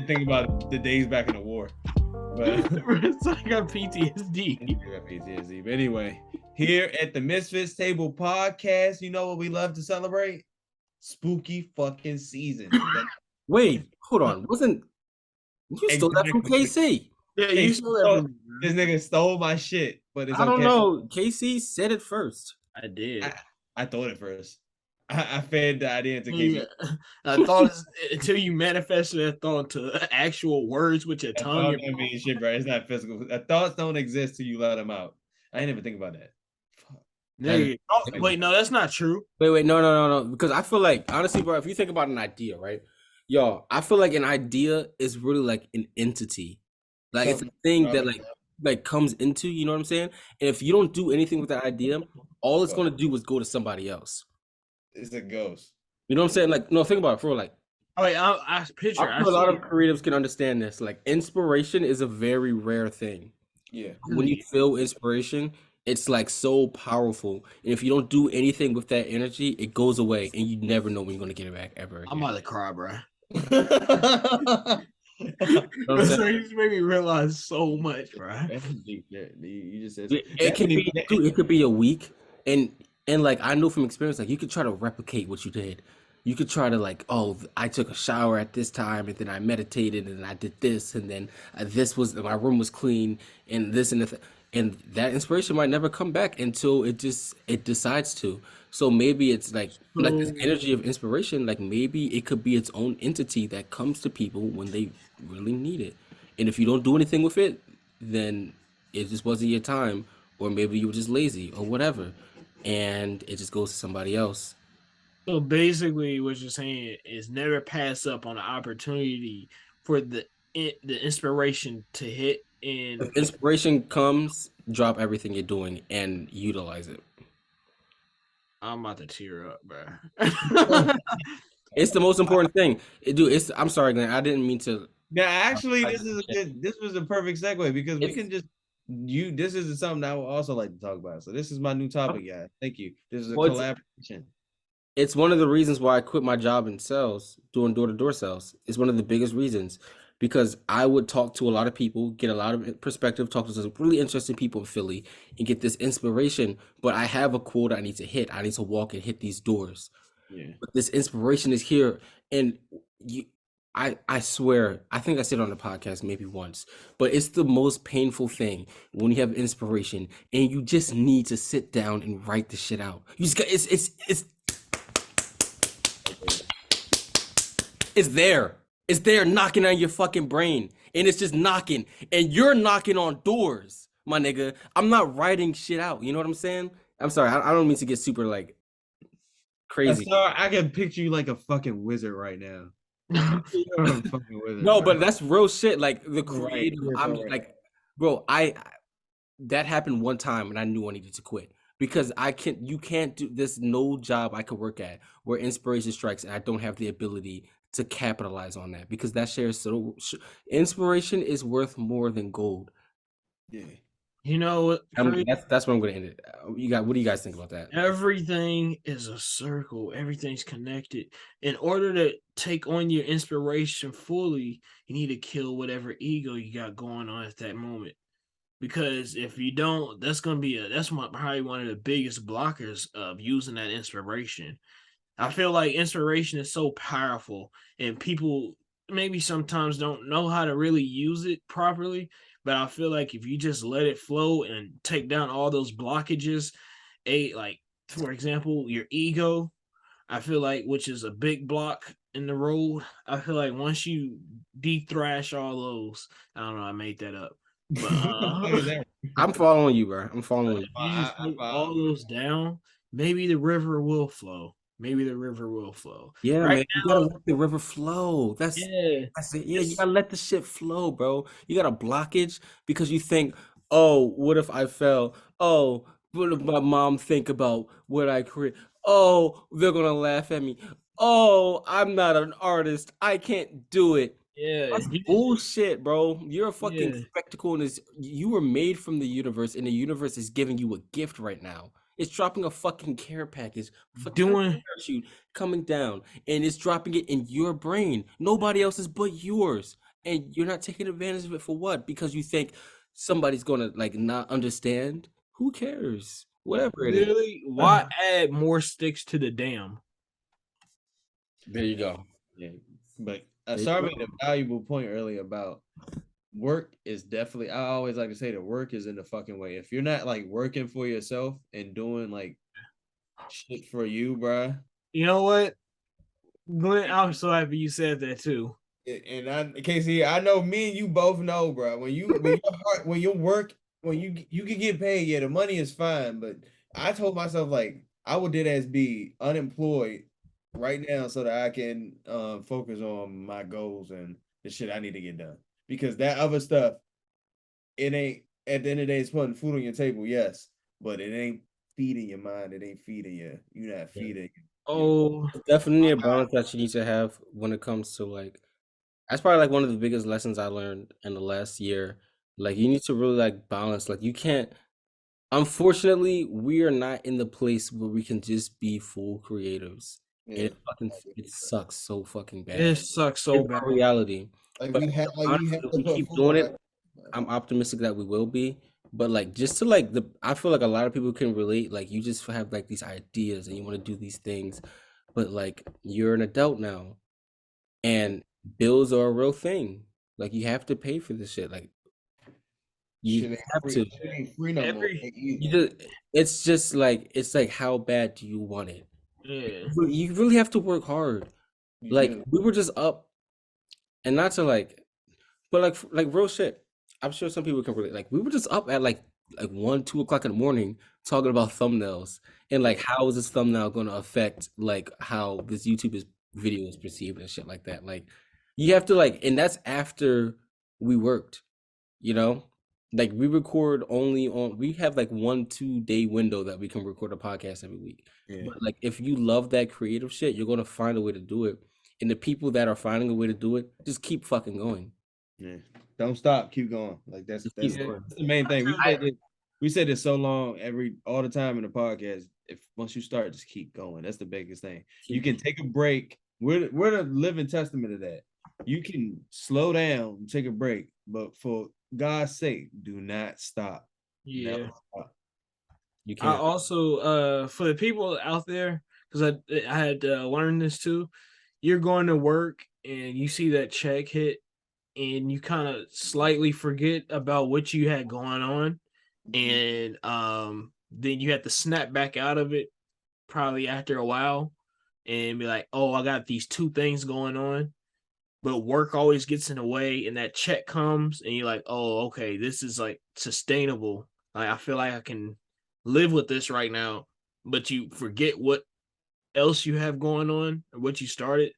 [SPEAKER 3] Think about the days back in the war. But
[SPEAKER 4] I got PTSD.
[SPEAKER 3] But anyway, here at the MisFits Table podcast, you know what we love to celebrate? Spooky fucking season.
[SPEAKER 1] Wait, hold on. You stole that from KC?
[SPEAKER 4] Yeah, you stole that from
[SPEAKER 3] this nigga stole my shit, but it's
[SPEAKER 1] I don't know. KC said it first.
[SPEAKER 4] I did.
[SPEAKER 3] I thought it first. I fed the idea into KC.
[SPEAKER 4] I thought until you manifested that thought to actual words with your tongue.
[SPEAKER 3] I mean, shit, bro. It's not physical. Thoughts don't exist till you let them out. I didn't even think about that.
[SPEAKER 4] Wait, no, that's not true.
[SPEAKER 1] Wait, no. Because I feel like, honestly, bro, if you think about an idea, right? Yo, I feel like an idea is really like an entity. Like it's a thing that like comes into, you know what I'm saying? And if you don't do anything with that idea, all it's going to do is go to somebody else.
[SPEAKER 3] It's a ghost.
[SPEAKER 1] You know what I'm saying? Like, no, think about it, bro. Like,
[SPEAKER 4] oh, wait, I picture.
[SPEAKER 1] I feel a lot of creatives can understand this. Like, inspiration is a very rare thing.
[SPEAKER 3] Yeah.
[SPEAKER 1] When you feel inspiration, it's like so powerful. And if you don't do anything with that energy, it goes away, and you never know when you're gonna get it back ever again.
[SPEAKER 4] I'm about to cry, bro.
[SPEAKER 1] So
[SPEAKER 4] you just made me realize so much, bro.
[SPEAKER 3] You just said
[SPEAKER 1] it could be a week, and like I know from experience, like you could try to replicate what you did. You could try to like, oh, I took a shower at this time, and then I meditated, and I did this, and then my room was clean, and this and that, and that inspiration might never come back until it decides to. So maybe it's like this energy of inspiration, like maybe it could be its own entity that comes to people when they really need it. And if you don't do anything with it, then it just wasn't your time, or maybe you were just lazy or whatever, and it just goes to somebody else.
[SPEAKER 4] So basically, what you're saying is never pass up on the opportunity for the inspiration to hit. And
[SPEAKER 1] if inspiration comes, drop everything you're doing and utilize it.
[SPEAKER 4] I'm about to tear up, bro.
[SPEAKER 1] It's the most important thing, dude. I'm sorry, Glenn. I didn't mean to.
[SPEAKER 3] Yeah, actually, this was a perfect segue because we can just. This is something I would also like to talk about. So this is my new topic, guys. Thank you. This is a collaboration.
[SPEAKER 1] It's one of the reasons why I quit my job in sales, doing door-to-door sales. It's one of the biggest reasons, because I would talk to a lot of people, get a lot of perspective, talk to some really interesting people in Philly, and get this inspiration. But I have a quota I need to hit. I need to walk and hit these doors.
[SPEAKER 3] Yeah.
[SPEAKER 1] But this inspiration is here, and I swear, I think I said it on the podcast maybe once, but it's the most painful thing when you have inspiration and you just need to sit down and write the shit out. You just got it's there. It's there knocking on your fucking brain. And it's just knocking. And you're knocking on doors, my nigga. I'm not writing shit out. You know what I'm saying? I'm sorry. I don't mean to get super like crazy.
[SPEAKER 3] Sorry, I can picture you like a fucking wizard right now. You're a fucking wizard,
[SPEAKER 1] No,
[SPEAKER 3] bro.
[SPEAKER 1] but that's real shit. Like the creative,
[SPEAKER 3] Right.
[SPEAKER 1] I'm like, bro, that happened one time and I knew I needed to quit because you can't do this. No job I could work at where inspiration strikes and I don't have the ability to capitalize on that because that shares inspiration is worth more than gold.
[SPEAKER 3] Yeah.
[SPEAKER 4] You know,
[SPEAKER 1] that's where I'm gonna end it. What do you guys think about that?
[SPEAKER 4] everything is a circle. Everything's connected. In order to take on your inspiration fully, you need to kill whatever ego you got going on at that moment. Because if you don't, that's probably one of the biggest blockers of using that inspiration. I feel like inspiration is so powerful, and people maybe sometimes don't know how to really use it properly. But I feel like if you just let it flow and take down all those blockages, like for example, your ego, I feel like, which is a big block in the road. I feel like once you de-thrash all those, I don't know, I made that up. But
[SPEAKER 1] I'm following you, bro. I'm following you.
[SPEAKER 4] you just put all those down, maybe the river will flow. Maybe the river will flow.
[SPEAKER 1] Yeah,
[SPEAKER 4] right
[SPEAKER 1] man. You gotta let the river flow. That's
[SPEAKER 4] it.
[SPEAKER 1] Yeah, you gotta let the shit flow, bro. You got a blockage because you think, oh, what if I fell? Oh, what if my mom think about what I create? Oh, they're gonna laugh at me. Oh, I'm not an artist. I can't do it.
[SPEAKER 4] Yeah,
[SPEAKER 1] That's bullshit, bro. You're a fucking
[SPEAKER 4] Yeah.
[SPEAKER 1] spectacle, and you were made from the universe, and the universe is giving you a gift right now. It's dropping a fucking care package,
[SPEAKER 4] Doing-
[SPEAKER 1] parachute coming down, and it's dropping it in your brain. Nobody else's but yours, and you're not taking advantage of it for what? Because you think somebody's gonna like not understand. Who cares? Whatever it is.
[SPEAKER 4] Really, why add more sticks to the dam?
[SPEAKER 1] There you go.
[SPEAKER 3] Yeah, but Asar made a valuable point earlier about work is definitely. I always like to say that work is in the fucking way. If you're not like working for yourself and doing like shit for you, bruh.
[SPEAKER 4] You know what, Glenn? I'm so happy you said that too.
[SPEAKER 3] And Casey, I know me and you both know, bro. When you work, when you can get paid, yeah, the money is fine. But I told myself like I would dead ass be unemployed right now so that I can focus on my goals and the shit I need to get done. Because that other stuff, it ain't at the end of the day, it's putting food on your table, yes, but it ain't feeding your mind. It ain't feeding you. You're not feeding.
[SPEAKER 4] Oh,
[SPEAKER 1] It's definitely a balance that you need to have when it comes to like. That's probably like one of the biggest lessons I learned in the last year. Like you need to really like balance. Like you can't. Unfortunately, we are not in the place where we can just be full creatives.
[SPEAKER 3] Yeah.
[SPEAKER 1] It sucks so fucking bad.
[SPEAKER 4] it sucks so
[SPEAKER 1] It's
[SPEAKER 4] bad.
[SPEAKER 1] our reality.
[SPEAKER 3] Like
[SPEAKER 1] But
[SPEAKER 3] we have,
[SPEAKER 1] honestly, if we keep doing it, I'm optimistic that we will be. But like just to like I feel like a lot of people can relate. Like you just have like these ideas and you want to do these things, but like you're an adult now, and bills are a real thing. Like you have to pay for this shit. Like you have to.
[SPEAKER 3] Free no more.
[SPEAKER 1] It's just like how bad do you want it?
[SPEAKER 4] Yeah.
[SPEAKER 1] You really have to work hard. Like we were just up, and not to like, but like real shit. I'm sure some people can relate. Like we were just up at like 1, 2 o'clock in the morning talking about thumbnails and like how is this thumbnail going to affect like how this YouTube video is perceived and shit like that. Like you have to like, and that's after we worked, you know. Like we record we have like 1-2 day window that we can record a podcast every week.
[SPEAKER 3] Yeah.
[SPEAKER 1] But like if you love that creative shit, you're gonna find a way to do it. And the people that are finding a way to do it, just keep fucking going.
[SPEAKER 3] Yeah. Don't stop, keep going. Like that's the main thing. We said it so long all the time in the podcast. If once you start, just keep going. That's the biggest thing. You can take a break. We're the living testament of that. You can slow down, take a break, but for God's sake, do not stop.
[SPEAKER 4] Yeah.
[SPEAKER 3] Never stop.
[SPEAKER 1] You
[SPEAKER 4] I
[SPEAKER 1] can't.
[SPEAKER 4] also for the people out there, because I had learned this too. You're going to work and you see that check hit, and you kind of slightly forget about what you had going on, and then you have to snap back out of it probably after a while and be like, oh, I got these two things going on, but work always gets in the way, and that check comes and you're like, oh, okay, this is like sustainable. Like I feel like I can live with this right now, but you forget what else you have going on or what you started.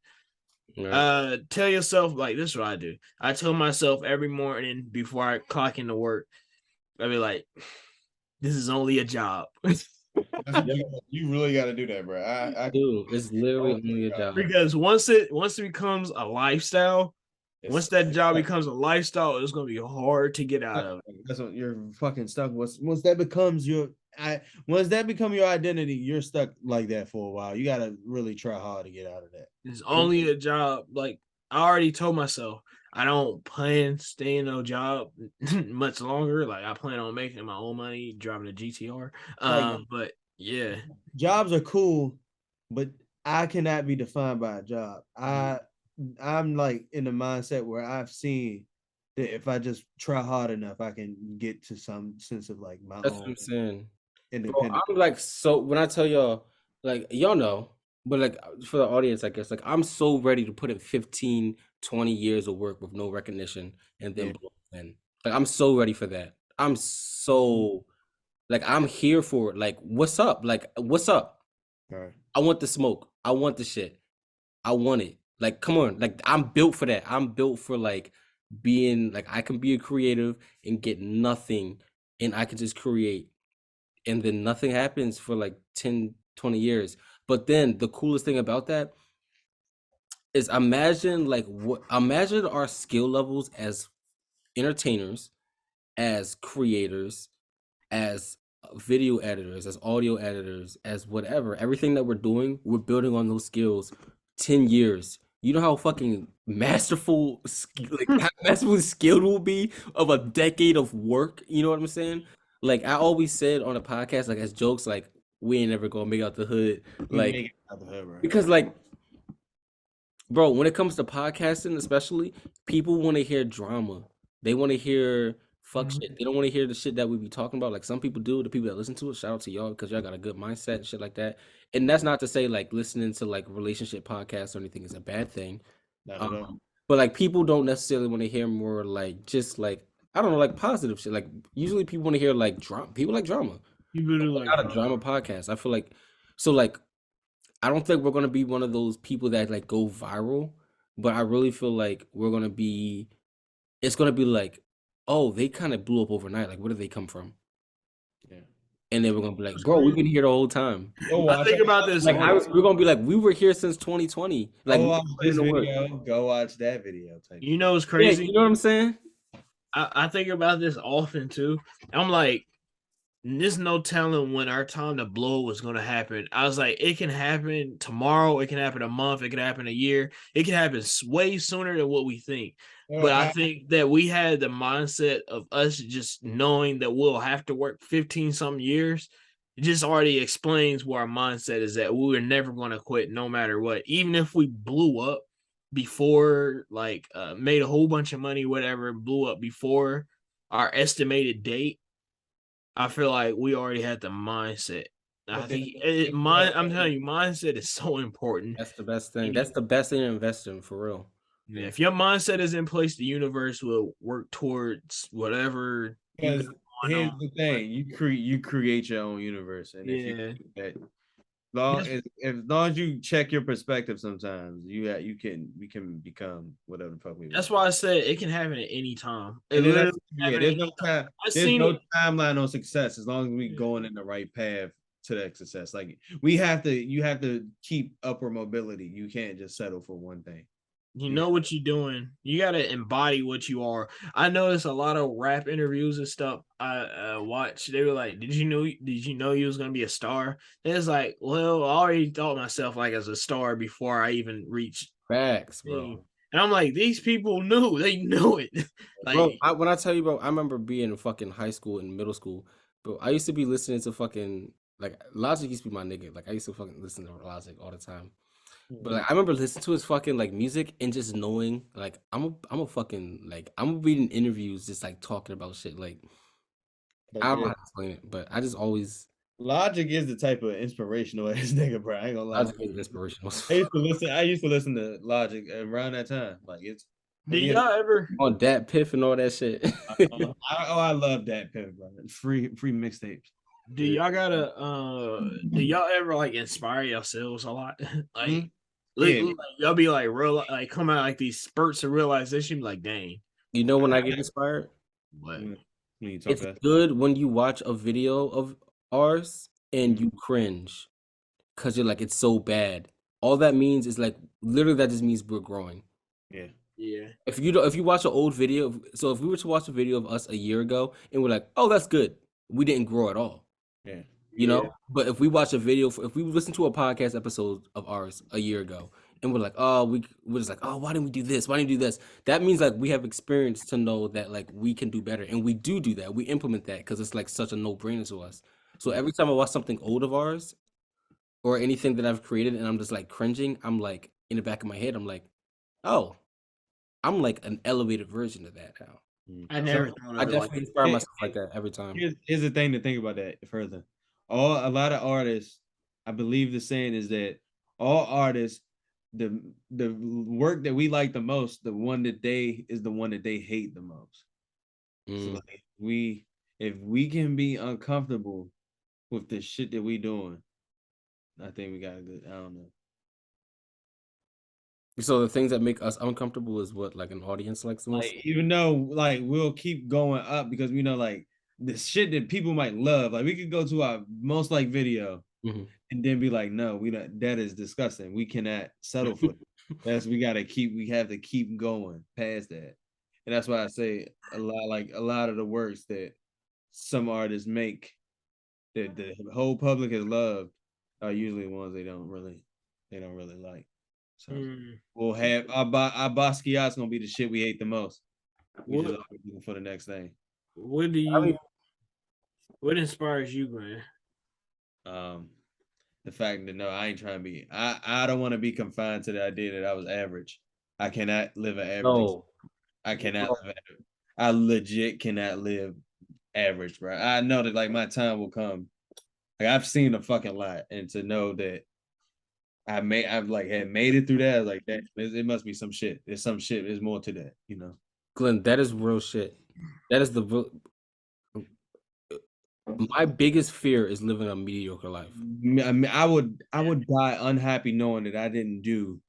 [SPEAKER 1] Right.
[SPEAKER 4] Tell yourself, like, this is what I do. I tell myself every morning before I clock into work, I be like, this is only a job.
[SPEAKER 3] You really got to do that, bro.
[SPEAKER 1] Dude, it's literally only a job.
[SPEAKER 4] Because once it becomes a lifestyle, once that job
[SPEAKER 3] like,
[SPEAKER 4] becomes a lifestyle, it's gonna be hard to get out of.
[SPEAKER 3] That's what you're fucking stuck. Once that becomes your identity, you're stuck like that for a while. You gotta really try hard to get out of that.
[SPEAKER 4] It's only a job. Like I already told myself, I don't plan staying no job much longer. Like I plan on making my own money, driving a GTR. But yeah,
[SPEAKER 3] jobs are cool, but I cannot be defined by a job. I'm like in the mindset where I've seen that if I just try hard enough, I can get to some sense of like my
[SPEAKER 1] That's
[SPEAKER 3] own
[SPEAKER 1] what I'm saying.
[SPEAKER 3] independence.
[SPEAKER 1] Bro, I'm like, so when I tell y'all, like, y'all know, but like for the audience, I guess, like, I'm so ready to put in 15, 20 years of work with no recognition and then blow in. Like, I'm so ready for that. I'm so, like, I'm here for it. Like, what's up? Like, what's up?
[SPEAKER 3] Right.
[SPEAKER 1] I want the smoke. I want the shit. I want it. Like, come on. Like, I'm built for that. I'm built for, like, being, like, I can be a creative and get nothing, and I can just create. And then nothing happens for like 10, 20 years. But then the coolest thing about that is imagine our skill levels as entertainers, as creators, as video editors, as audio editors, as whatever. Everything that we're doing, we're building on those skills 10 years. You know how fucking masterful, like how masterfully skilled we'll be of a decade of work. You know what I'm saying? Like I always said on a podcast, like as jokes, like we ain't never gonna make out the hood, like because like, bro, when it comes to podcasting, especially, people want to hear drama. They want to hear fuck shit. They don't want to hear the shit that we be talking about. Like some people do. The people that listen to it, shout out to y'all because y'all got a good mindset and shit like that. And that's not to say like listening to like relationship podcasts or anything is a bad thing. But like people don't necessarily want to hear more like just like I don't know like positive shit. Like usually people want to hear like drama. People like drama.
[SPEAKER 4] people do like
[SPEAKER 1] Not a drama podcast. I feel like so like I don't think we're gonna be one of those people that like go viral, but I really feel like we're gonna be. It's gonna be like, oh, they kind of blew up overnight. Like, where did they come from?
[SPEAKER 3] Yeah.
[SPEAKER 1] And then we're gonna be like, bro, we've been here the whole time.
[SPEAKER 4] I think about this.
[SPEAKER 1] Like, we're gonna be like, we were here since 2020. Like,
[SPEAKER 3] watch this video. Go watch that video.
[SPEAKER 4] You know, it's crazy.
[SPEAKER 1] Yeah, you know what I'm saying?
[SPEAKER 4] I think about this often too. I'm like, there's no telling when our time to blow was going to happen. I was like, it can happen tomorrow. It can happen a month. It can happen a year. It can happen way sooner than what we think. But I think that we had the mindset of us just knowing that we'll have to work 15 some years. It just already explains where our mindset is at. We were never going to quit no matter what. Even if we blew up before, like made a whole bunch of money, whatever, blew up before our estimated date, I feel like we already had the mindset. I think I'm telling you, mindset is so important.
[SPEAKER 1] That's the best thing. That's the best thing to invest in for real.
[SPEAKER 4] Yeah, if your mindset is in place, the universe will work towards whatever.
[SPEAKER 3] Because here's the thing: you create your own universe, and
[SPEAKER 4] yeah,
[SPEAKER 3] as long as you check your perspective, sometimes we can become whatever the fuck we.
[SPEAKER 4] That's why I said it can happen at any time. There's
[SPEAKER 3] no time. There's no timeline on success as long as we going in the right path to that success. Like you have to keep upward mobility. You can't just settle for one thing.
[SPEAKER 4] You know what you're doing. You got to embody what you are. I noticed a lot of rap interviews and stuff I watched. They were like, did you know you was going to be a star? And it's like, well, I already thought myself like as a star before I even reached
[SPEAKER 1] facts, bro.
[SPEAKER 4] And I'm like, these people knew. They knew it.
[SPEAKER 1] Bro,
[SPEAKER 4] Like,
[SPEAKER 1] when I tell you, bro, I remember being in fucking high school and middle school, bro. I used to be listening to fucking like Logic used to be my nigga. Like I used to fucking listen to Logic all the time. But like I remember listening to his fucking like music and just knowing like I'm a fucking like I'm reading interviews just like talking about shit like I don't know how to explain it, but I just always
[SPEAKER 3] Logic is the type of inspirational ass nigga, bro. I ain't gonna lie.
[SPEAKER 1] Logic is inspirational.
[SPEAKER 3] I used to listen to Logic around that time. Like it's.
[SPEAKER 4] do y'all ever?
[SPEAKER 1] On Dat Piff and all that shit.
[SPEAKER 3] I love that Piff, bro. Free mixtapes.
[SPEAKER 4] Do y'all gotta? Do y'all ever like inspire yourselves a lot? Like,
[SPEAKER 3] Yeah.
[SPEAKER 4] y'all be like real, like come out like these spurts of realization. Be like, dang,
[SPEAKER 1] You know when I get inspired?
[SPEAKER 4] what?
[SPEAKER 3] When you talk
[SPEAKER 1] It's
[SPEAKER 3] about
[SPEAKER 1] good when you watch a video of ours and you cringe because you're like, it's so bad. All that means is like literally that just means we're growing.
[SPEAKER 3] yeah.
[SPEAKER 4] Yeah,
[SPEAKER 1] If you watch an old video, so if we were to watch a video of us a year ago and we're like, oh, that's good, we didn't grow at all.
[SPEAKER 3] Yeah.
[SPEAKER 1] You know, but if we watch a video, if we listen to a podcast episode of ours a year ago, and we're like, oh, we're just like, oh, why didn't we do this? Why didn't we do this? That means like we have experience to know that like we can do better, and we do that. We implement that because it's like such a no brainer to us. So every time I watch something old of ours or anything that I've created, and I'm just like cringing, I'm like in the back of my head, I'm like, oh, I'm like an elevated version of that now.
[SPEAKER 4] I never thought of
[SPEAKER 1] I
[SPEAKER 4] it like
[SPEAKER 1] definitely inspire myself like that every time.
[SPEAKER 3] Here's the thing to think about that further. A lot of artists, I believe the saying is that all artists, the work that we like the most, the one that they hate the most. So like if we can be uncomfortable with the shit that we doing, I think we got a good. I don't know.
[SPEAKER 1] So the things that make us uncomfortable is what like an audience likes the most.
[SPEAKER 3] Like even though like we'll keep going up because we know like the shit that people might love. Like we could go to our most like video and then be like, no, we don't. That is disgusting. We cannot settle for it. We have to keep going past that. And that's why I say a lot of the works that some artists make that the whole public has loved are usually ones they don't really like. So we'll have our Basquiat's gonna be the shit we hate the most. We just always looking for the next thing.
[SPEAKER 4] what inspires you, Grant?
[SPEAKER 3] The fact that no, I ain't trying to be. I don't want to be confined to the idea that I was average. I cannot live an average.
[SPEAKER 1] No.
[SPEAKER 3] I cannot live average. I legit cannot live average, bro. I know that like my time will come. Like I've seen a fucking lot, and to know that I've made it through that, I was like that. It must be some shit. There's some shit. There's more to that, you know.
[SPEAKER 1] Glenn, that is real shit. That is my biggest fear is living a mediocre life.
[SPEAKER 3] I mean, I would die unhappy knowing that I didn't do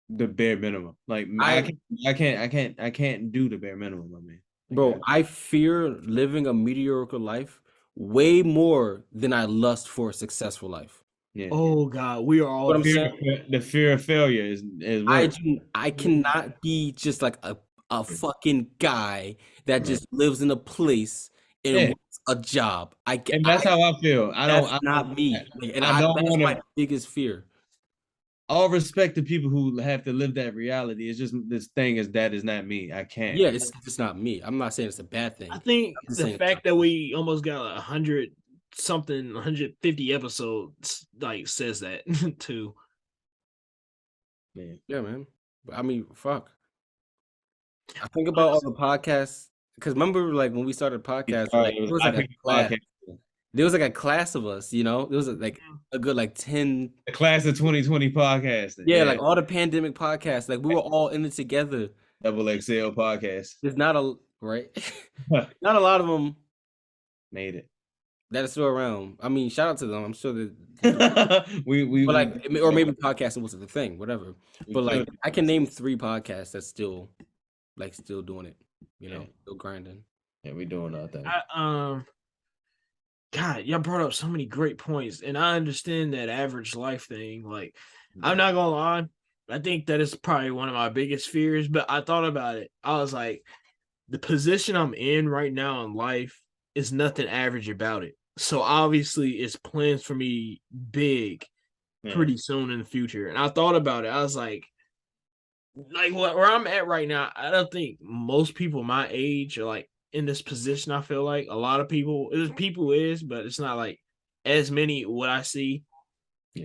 [SPEAKER 3] the bare minimum. Like I can't do the bare minimum. I mean,
[SPEAKER 1] bro, I fear living a mediocre life way more than I lust for a successful life.
[SPEAKER 3] Yeah.
[SPEAKER 4] Oh God, we are all.
[SPEAKER 3] The fear of failure is
[SPEAKER 1] I cannot be just like a fucking guy that just lives in a place and wants a job.
[SPEAKER 3] And that's how I feel.
[SPEAKER 1] That's not me. And that's my biggest fear.
[SPEAKER 3] All respect to people who have to live that reality. It's just this thing that is not me. I can't.
[SPEAKER 1] Yeah, it's just not me. I'm not saying it's a bad thing.
[SPEAKER 4] I think the fact that we almost got 150 episodes like says that too.
[SPEAKER 1] Yeah, man. I mean, fuck. I think about all the podcasts because remember, like when we started podcasts, there was like a class of us, you know. There was like a good like 10.
[SPEAKER 3] The class of 2020 podcast.
[SPEAKER 1] Yeah, like all the pandemic podcasts, like we were all in it together.
[SPEAKER 3] Double XL podcast.
[SPEAKER 1] There's not a not a lot of them
[SPEAKER 3] made it.
[SPEAKER 1] That is still around. I mean, shout out to them. I'm sure that or maybe podcasting wasn't the thing, whatever. But like, I can name 3 podcasts that's still doing it. You know, still grinding.
[SPEAKER 3] Yeah, we doing our thing.
[SPEAKER 4] God, y'all brought up so many great points, and I understand that average life thing. Like, I'm not gonna lie, I think that is probably one of my biggest fears. But I thought about it. I was like, the position I'm in right now in life is nothing average about it. So obviously, it's plans for me big, pretty soon in the future. And I thought about it. I was like, like where I'm at right now, I don't think most people my age are like in this position. I feel like a lot of people, but it's not like as many what I see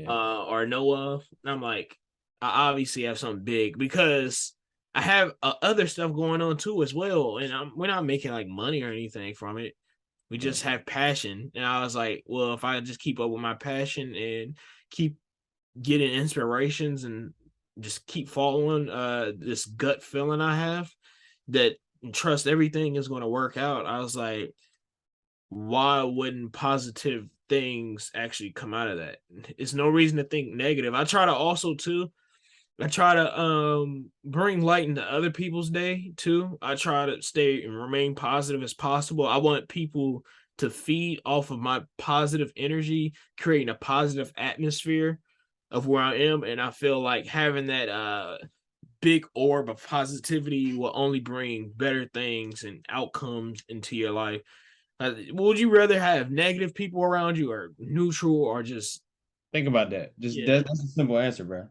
[SPEAKER 4] or know of. And I'm like, I obviously have something big because I have other stuff going on too as well, and we're not making like money or anything from it. We just have passion, and I was like, well, if I just keep up with my passion and keep getting inspirations and just keep following this gut feeling I have that trust everything is going to work out. I was like, why wouldn't positive things actually come out of that? It's no reason to think negative. I try to bring light into other people's day too. I try to stay and remain positive as possible. I want people to feed off of my positive energy, creating a positive atmosphere of where I am. And I feel like having that big orb of positivity will only bring better things and outcomes into your life. Would you rather have negative people around you or neutral or just
[SPEAKER 3] think about that? That's a simple answer, bro.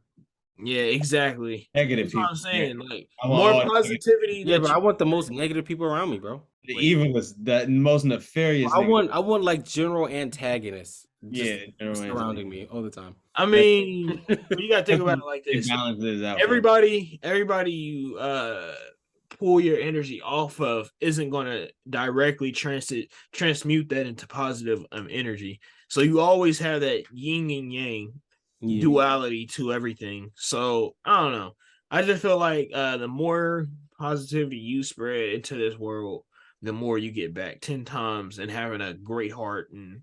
[SPEAKER 4] Yeah, exactly.
[SPEAKER 3] Negative
[SPEAKER 4] That's what I'm
[SPEAKER 3] people.
[SPEAKER 4] saying. Like
[SPEAKER 3] more
[SPEAKER 4] positivity.
[SPEAKER 1] Yeah, but I want the most negative people around me, bro.
[SPEAKER 3] The evilest, the most nefarious.
[SPEAKER 1] I want like general antagonists.
[SPEAKER 4] Surrounding
[SPEAKER 1] me all the time.
[SPEAKER 4] I mean, you gotta think about it like this. Everybody you pull your energy off of isn't gonna directly transmute that into positive energy. So you always have that yin and yang duality to everything. So I don't know. I just feel like the more positivity you spread into this world, the more you get back 10 times, and having a great heart. And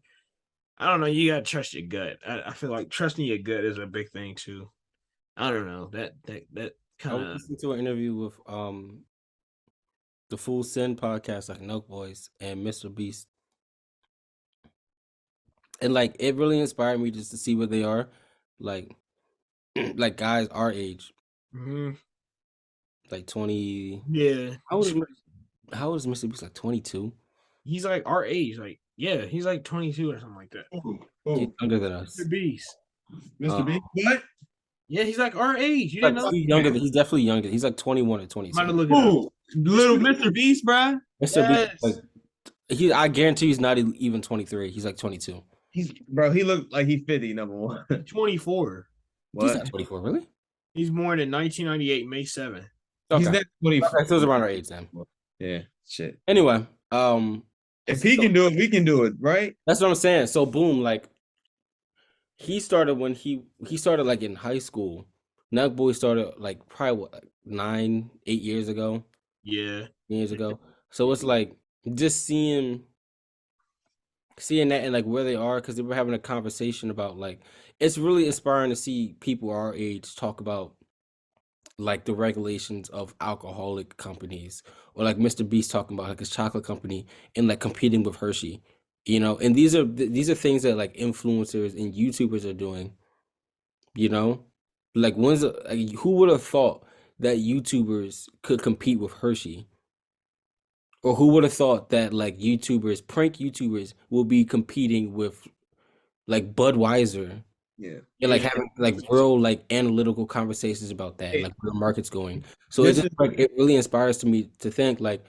[SPEAKER 4] I don't know, you gotta trust your gut. I feel like trusting your gut is a big thing too. I don't know, that kind of.
[SPEAKER 1] I listened to an interview with the Full Send podcast, like Nelk Boys and Mr. Beast, and like it really inspired me just to see where they are, like guys our age, like 20.
[SPEAKER 4] Yeah.
[SPEAKER 1] How old is Mr. Beast? Like 22.
[SPEAKER 4] He's like our age, like he's like 22 or something like that.
[SPEAKER 1] He's younger than us.
[SPEAKER 4] Mr. Beast.
[SPEAKER 3] Mr. Beast, what?
[SPEAKER 4] Yeah, he's like our age. You didn't know?
[SPEAKER 1] He's younger. He's definitely younger. He's like 21 or 22.
[SPEAKER 3] Little Mr. Beast, bro.
[SPEAKER 1] Mr. Beast, like, I guarantee he's not even 23. He's like 22.
[SPEAKER 3] He looked like he's 50, number one.
[SPEAKER 4] 24.
[SPEAKER 1] What? He's not 24, really?
[SPEAKER 4] He's born in 1998, May 7th.
[SPEAKER 1] Okay.
[SPEAKER 3] He's not 24.
[SPEAKER 1] Okay, so it's around our age then.
[SPEAKER 3] Yeah, shit.
[SPEAKER 1] Anyway,
[SPEAKER 3] if he can do it, we can do it, right?
[SPEAKER 1] That's what I'm saying. So boom, like he started when he started like in high school. Nug Boy started like probably 9-8 years ago.
[SPEAKER 4] Yeah.
[SPEAKER 1] Years ago. So it's like just seeing that and like where they are, because they were having a conversation about like it's really inspiring to see people our age talk about like the regulations of alcoholic companies, or like Mr. Beast talking about like his chocolate company and like competing with Hershey, you know. And these are things that like influencers and YouTubers are doing, you know. Like who would have thought that YouTubers could compete with Hershey? Or who would have thought that like prank YouTubers will be competing with like Budweiser?
[SPEAKER 3] Yeah.
[SPEAKER 1] And like having like real like analytical conversations about that, and, like where the market's going. So it's just like it really inspires me to think like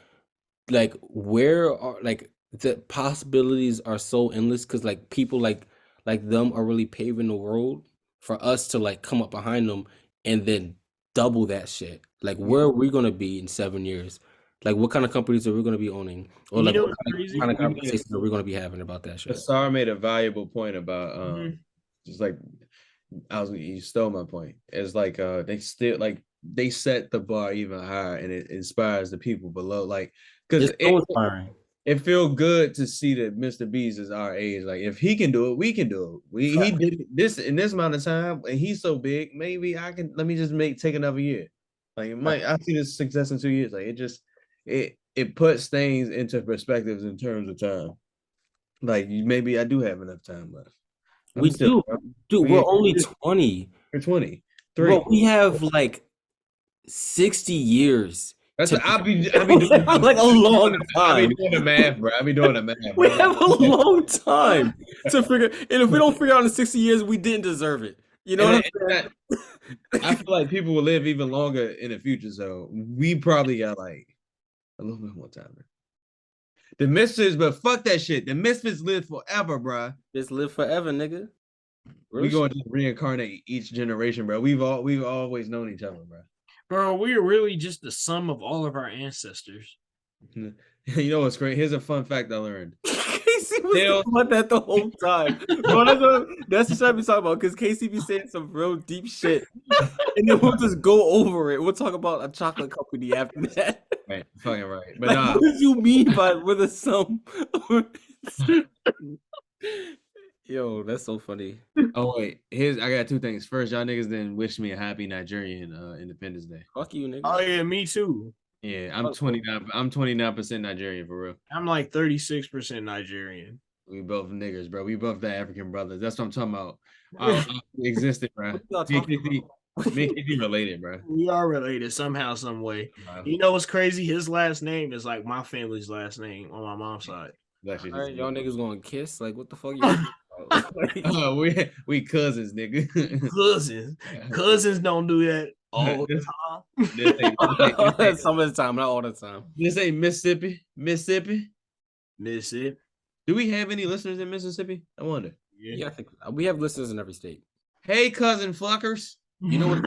[SPEAKER 1] where are like the possibilities are so endless, because like people like them are really paving the road for us to like come up behind them and then double that shit. Like where are we gonna be in 7 years? Like what kind of companies are we gonna be owning? Or like what kind of conversations are we gonna be having about that shit?
[SPEAKER 3] Sar made a valuable point about just like you stole my point. It's like they still like they set the bar even higher, and it inspires the people below. Like because it feels good to see that Mr. Beast is our age. Like if he can do it, we can do it. He did this in this amount of time, and he's so big. Maybe I can. Let me just take another year. Like I see this success in 2 years. Like it puts things into perspectives in terms of time. Like maybe I do have enough time left.
[SPEAKER 1] Dude, we're only 20.
[SPEAKER 3] We're 20.
[SPEAKER 1] Bro, we have like 60 years.
[SPEAKER 3] I'll be doing
[SPEAKER 1] like a long time.
[SPEAKER 3] I'll be doing the math, bro.
[SPEAKER 1] We have a long time to figure. And if we don't figure out in 60 years, we didn't deserve it. You know what I'm saying?
[SPEAKER 3] I feel like people will live even longer in the future, so we probably got like a little bit more time. The Misfits, but fuck that shit. The Misfits live forever, bro.
[SPEAKER 1] Just live forever, nigga.
[SPEAKER 3] We going to reincarnate each generation, bro. We've always known each other, bro.
[SPEAKER 4] Bro, we are really just the sum of all of our ancestors.
[SPEAKER 3] You know what's great? Here's a fun fact I learned.
[SPEAKER 1] Casey was talking about that the whole time. Bro, that's what I be talking about, because Casey be saying some real deep shit. And then we'll just go over it. We'll talk about a chocolate company after that.
[SPEAKER 3] Right, fucking right. But
[SPEAKER 1] like, what do you mean by with a sum? Yo, that's so funny.
[SPEAKER 3] Oh wait, I got two things. First, y'all niggas didn't wish me a happy Nigerian Independence Day.
[SPEAKER 1] Fuck you, nigga.
[SPEAKER 4] Oh yeah, me too.
[SPEAKER 3] Yeah, I'm 29% Nigerian for real.
[SPEAKER 4] I'm like 36% Nigerian.
[SPEAKER 3] We both niggers, bro. We both the African brothers. That's what I'm talking about. We existed, bro. Me and KD related, bro.
[SPEAKER 4] We are related somehow, some way. You know what's crazy? His last name is like my family's last name on my mom's side.
[SPEAKER 1] All right, y'all niggas gonna kiss? Like, what the fuck?
[SPEAKER 3] We cousins, nigga.
[SPEAKER 4] Cousins don't do that all the
[SPEAKER 3] time.
[SPEAKER 1] Some of the time, not all the time.
[SPEAKER 3] This ain't Mississippi.
[SPEAKER 4] Mississippi.
[SPEAKER 3] Do we have any listeners in Mississippi? I wonder.
[SPEAKER 1] Yeah, I think we have listeners in every state.
[SPEAKER 3] Hey, cousin fuckers.
[SPEAKER 1] You know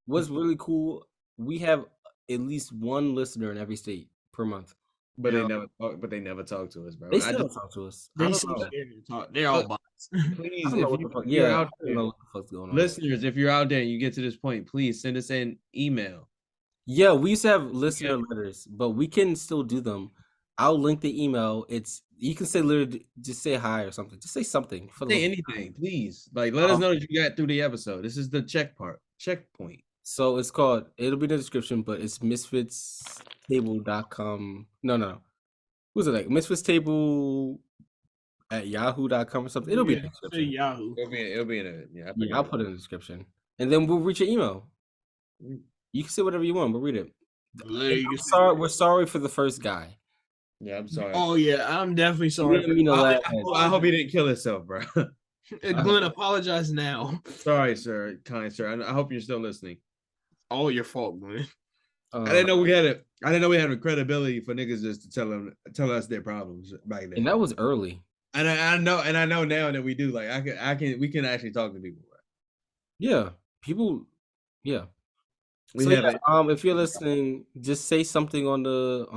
[SPEAKER 1] what's really cool? We have at least one listener in every state per month.
[SPEAKER 3] But they never talk to us, bro.
[SPEAKER 1] They still talk to us.
[SPEAKER 4] They're all bots.
[SPEAKER 3] Please, if you're out there, what the fuck's going on. Listeners, if you're out there and you get to this point, please send us an email.
[SPEAKER 1] Yeah, we used to have listener letters, but we can still do them. I'll link the email. You can say literally just say hi or something. Just say something.
[SPEAKER 3] Say anything, please. Like, let us know that you got through the episode. This is the checkpoint. So
[SPEAKER 1] it's called. It'll be in the description, but it's misfitstable.com. No. Who's it like? Misfitstable at yahoo.com or something. It'll be in the description.
[SPEAKER 4] Yahoo.
[SPEAKER 3] It'll be in it. Yeah,
[SPEAKER 1] I'll put it in the description, and then we'll reach your email. You can say whatever you want. We'll read it. We're sorry for the first guy.
[SPEAKER 3] Yeah, I'm sorry.
[SPEAKER 4] Oh yeah, I'm definitely sorry.
[SPEAKER 3] I hope he didn't kill himself, bro.
[SPEAKER 4] Glenn, apologize now.
[SPEAKER 3] Sorry, sir, kind sir. I hope you're still listening.
[SPEAKER 4] All your fault, Glenn.
[SPEAKER 3] I didn't know we had the credibility for niggas just to tell us their problems back then.
[SPEAKER 1] And that was early.
[SPEAKER 3] And I know now that we do. Like we can actually talk to people. Right?
[SPEAKER 1] Yeah, people. Yeah. If you're listening, just say something on the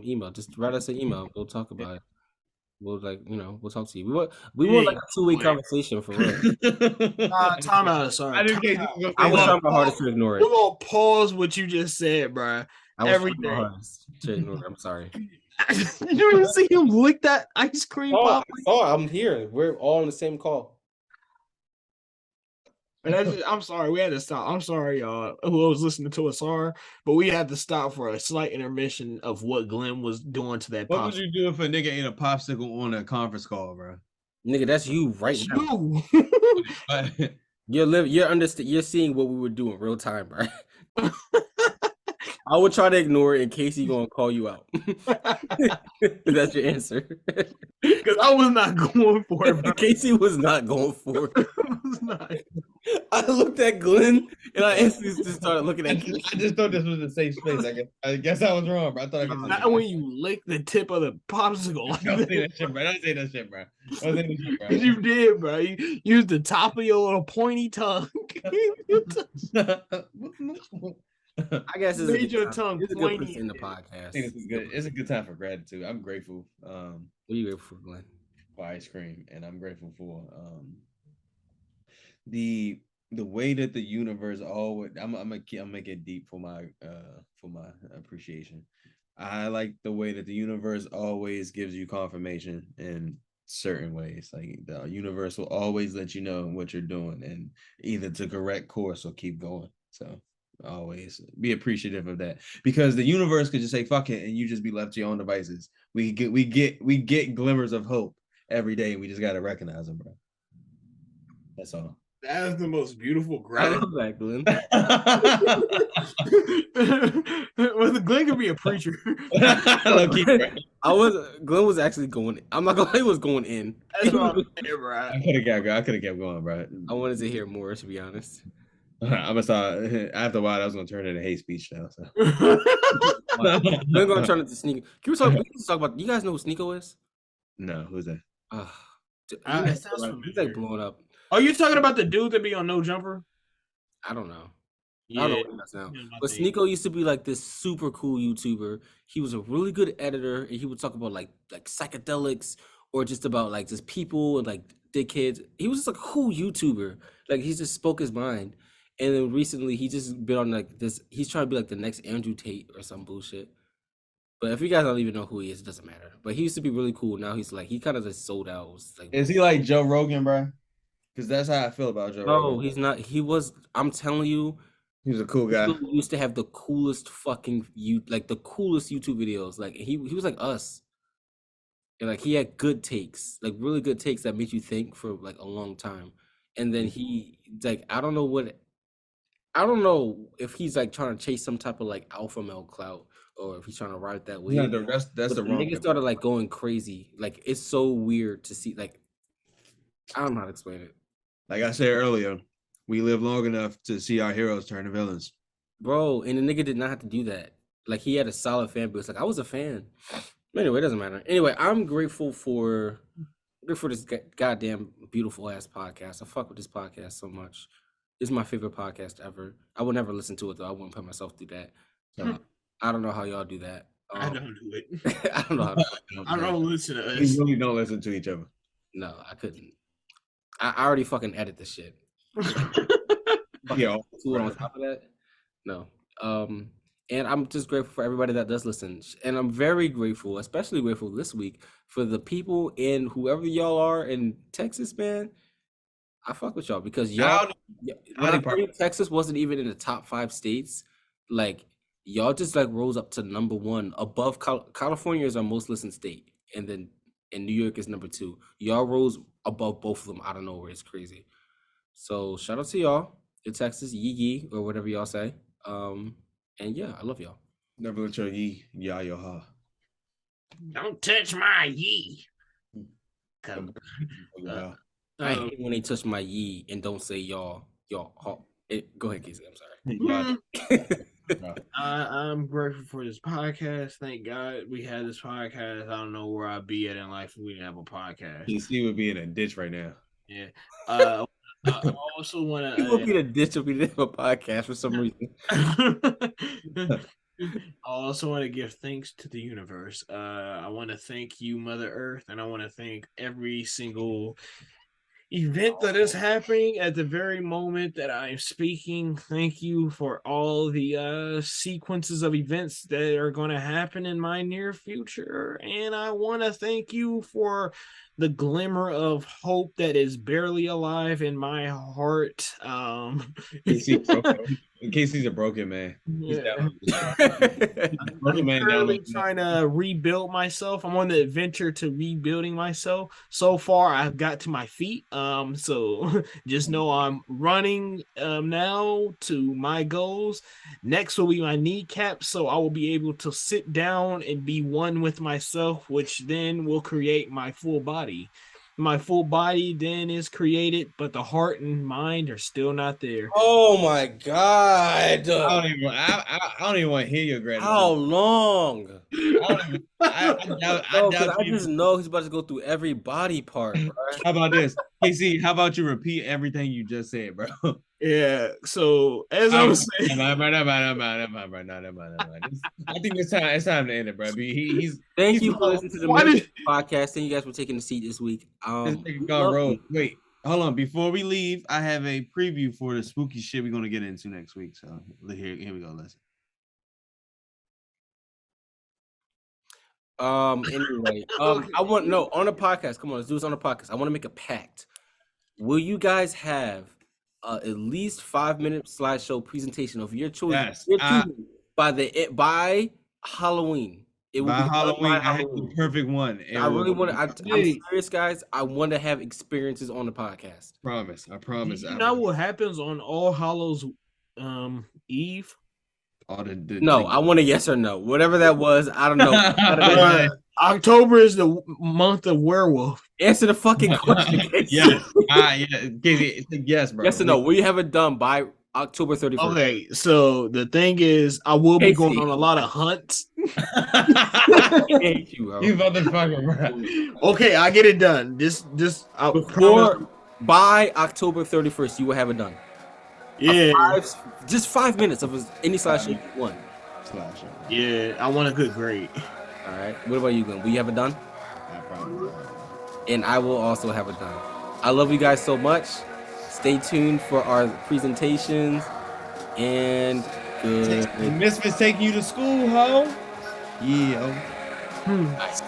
[SPEAKER 1] email. Just write us an email. We'll talk about it. We'll we'll talk to you. We want like a two-way conversation for real.
[SPEAKER 4] Time out. Sorry.
[SPEAKER 1] I was trying my hardest to ignore it.
[SPEAKER 4] We're gonna pause what you just said, bro. Everything.
[SPEAKER 1] To ignore it. I'm sorry.
[SPEAKER 4] You didn't see him lick that ice cream pop?
[SPEAKER 1] I'm here. We're all on the same call.
[SPEAKER 4] And I'm sorry, we had to stop. I'm sorry, y'all, who was listening to us are, but we had to stop for a slight intermission of what Glenn was doing to that.
[SPEAKER 3] What was you doing if a nigga ate a popsicle on a conference call, bro?
[SPEAKER 1] Nigga, that's you right now. You're seeing what we were doing real time, bro. I would try to ignore it in case he's gonna call you out. That's your answer.
[SPEAKER 4] Because I was not going for it. Bro.
[SPEAKER 1] Casey was not going for it. I looked at Glenn and I instantly just started looking at Casey.
[SPEAKER 3] I just thought this was a safe space. I guess I was wrong, bro. I thought I could.
[SPEAKER 4] Not when you lick the tip of the popsicle.
[SPEAKER 3] Don't say that shit, bro. Don't say that shit, bro.
[SPEAKER 4] You did, bro. You used the top of your little pointy tongue.
[SPEAKER 1] I guess it's
[SPEAKER 4] made your tongue pointy
[SPEAKER 1] in the podcast.
[SPEAKER 3] I think this is good. It's a good time for gratitude. I'm grateful.
[SPEAKER 1] What are you grateful for, Glenn?
[SPEAKER 3] For ice cream, and I'm grateful for the way that the universe always. I'm make it deep for my appreciation. I like the way that the universe always gives you confirmation in certain ways. Like the universe will always let you know what you're doing, and either to correct course or keep going. So. Always be appreciative of that, because the universe could just say fuck it and you just be left to your own devices. We get glimmers of hope every day, and we just gotta recognize them, bro. That's all.
[SPEAKER 4] That is the most beautiful gratitude.
[SPEAKER 1] I love that,
[SPEAKER 4] Glenn. Well, Glenn could be a preacher.
[SPEAKER 1] Glenn was actually going. I'm not gonna lie, he was going in.
[SPEAKER 4] That's what I'm saying, bro.
[SPEAKER 3] I could have kept going, bro.
[SPEAKER 1] I wanted to hear more, to be honest.
[SPEAKER 3] I'm gonna start after a while. I was gonna turn into hate speech now. So.
[SPEAKER 1] We're gonna turn into Sneeko. We can talk about. You guys know who Sneeko is?
[SPEAKER 3] No, who's that?
[SPEAKER 1] He's like blowing up.
[SPEAKER 4] Are you talking about the dude that be on No Jumper?
[SPEAKER 1] I don't know.
[SPEAKER 4] Yeah.
[SPEAKER 1] I don't know what that's now. But Sneeko used to be like this super cool YouTuber. He was a really good editor, and he would talk about like psychedelics or just about like just people and like dickheads. He was just a cool YouTuber. Like he just spoke his mind. And then recently he just been on like this. He's trying to be like the next Andrew Tate or some bullshit. But if you guys don't even know who he is, it doesn't matter. But he used to be really cool. Now he's like, he kind of just sold out. Like,
[SPEAKER 3] is he like Joe Rogan, bro? Because that's how I feel about Joe Rogan.
[SPEAKER 1] No, he's not. He was, I'm telling you.
[SPEAKER 3] He was a cool guy.
[SPEAKER 1] He used to have the coolest fucking, the coolest YouTube videos. Like, he was like us. And like, he had good takes. Like, really good takes that made you think for like a long time. And then he, like, I don't know if he's like trying to chase some type of like alpha male clout. Or if he's trying to ride that way.
[SPEAKER 3] Yeah, that's the wrong.
[SPEAKER 1] Niggas started like going crazy. Like it's so weird to see. Like I don't know how to explain it.
[SPEAKER 3] Like I said earlier, we live long enough to see our heroes turn to villains.
[SPEAKER 1] Bro, and the nigga did not have to do that. Like he had a solid fan base. Like I was a fan. Anyway, it doesn't matter. Anyway, I'm grateful for this goddamn beautiful ass podcast. I fuck with this podcast so much. It's my favorite podcast ever. I would never listen to it though. I wouldn't put myself through that. I don't know how y'all do that.
[SPEAKER 4] I don't do it.
[SPEAKER 1] I don't know how to
[SPEAKER 4] I don't listen to us.
[SPEAKER 3] We really don't listen to each other.
[SPEAKER 1] No, I couldn't. I already fucking edit the shit.
[SPEAKER 3] Yeah.
[SPEAKER 1] On top of that, no. And I'm just grateful for everybody that does listen. And I'm very grateful, especially grateful this week for the people in whoever y'all are in Texas, man. I fuck with y'all because y'all. Texas wasn't even in the top 5 states. Like. Y'all just like rose up to number 1 above California is our most listened state, and then New York is number 2. Y'all rose above both of them out of nowhere. It's crazy. So shout out to y'all in Texas, yee or whatever y'all say. And yeah, I love y'all.
[SPEAKER 3] Never let your yee yo ha.
[SPEAKER 4] Don't touch my yee.
[SPEAKER 1] I hate when they touch my yee and don't say y'all. Go ahead, Casey. I'm sorry.
[SPEAKER 4] I'm grateful for this podcast. Thank God we had this podcast. I don't know where I'd be at in life if we didn't have a podcast.
[SPEAKER 3] PC would be in a ditch right now.
[SPEAKER 4] Yeah. I also want to.
[SPEAKER 1] He would be in a ditch if we didn't have a podcast for some reason.
[SPEAKER 4] I also want to give thanks to the universe. I want to thank you, Mother Earth, and I want to thank every single event that is happening at the very moment that I'm speaking. Thank you for all the sequences of events that are going to happen in my near future. And I want to thank you for the glimmer of hope that is barely alive in my heart.
[SPEAKER 3] In case he's a broken man.
[SPEAKER 4] Yeah. I'm currently trying to rebuild myself. I'm on the adventure to rebuilding myself. So far, I've got to my feet. So just know I'm running now to my goals. Next will be my kneecaps, so I will be able to sit down and be one with myself, which then will create my full body. My full body then is created, but the heart and mind are still not there.
[SPEAKER 1] Oh my God!
[SPEAKER 3] I don't even want to hear your gratitude.
[SPEAKER 1] How long? I just
[SPEAKER 3] you.
[SPEAKER 1] know he's about to go through every body part. Bro.
[SPEAKER 3] How about this, Casey? How about you repeat everything you just said, bro?
[SPEAKER 4] Yeah. So as I was saying,
[SPEAKER 3] I think it's time to end it, bro.
[SPEAKER 1] Thank you for listening to the podcast. Thank you guys for taking the seat this week.
[SPEAKER 3] Wait, hold on. Before we leave, I have a preview for the spooky shit we're gonna get into next week. So here we go. Listen.
[SPEAKER 1] Anyway, I want on the podcast. Come on, let's do this on the podcast. I want to make a pact. Will you guys have at least 5-minute slideshow presentation of your choice by Halloween? It will
[SPEAKER 3] by
[SPEAKER 1] be
[SPEAKER 3] Halloween.
[SPEAKER 1] by
[SPEAKER 3] I have the perfect one.
[SPEAKER 1] I really want to. I'm serious, guys. I want to have experiences on the podcast.
[SPEAKER 3] I promise.
[SPEAKER 4] You know what happens on All Hallows Eve?
[SPEAKER 1] No, I want a yes or no. Whatever that was, I don't know.
[SPEAKER 4] October is the month of werewolf.
[SPEAKER 1] Answer the fucking question.
[SPEAKER 3] Yes. Yes, bro.
[SPEAKER 1] Yes or no? Will you have it done by October 31st.
[SPEAKER 4] Okay, so the thing is, I will be going
[SPEAKER 1] Casey.
[SPEAKER 4] on a lot of hunts.
[SPEAKER 1] Thank you, bro.
[SPEAKER 3] You motherfucker, bro.
[SPEAKER 4] Okay, I get it done. This I promise.
[SPEAKER 1] By October 31st, you will have it done.
[SPEAKER 4] Yeah,
[SPEAKER 1] Just 5 minutes of any slash shape you want.
[SPEAKER 4] yeah, I want a good grade.
[SPEAKER 1] All right. What about you, Glenn? Will you have it done?
[SPEAKER 3] I probably will.
[SPEAKER 1] And I will also have it done. I love you guys so much. Stay tuned for our presentations. And good.
[SPEAKER 3] MisFits taking you to school, ho? Yeah.
[SPEAKER 1] Nice.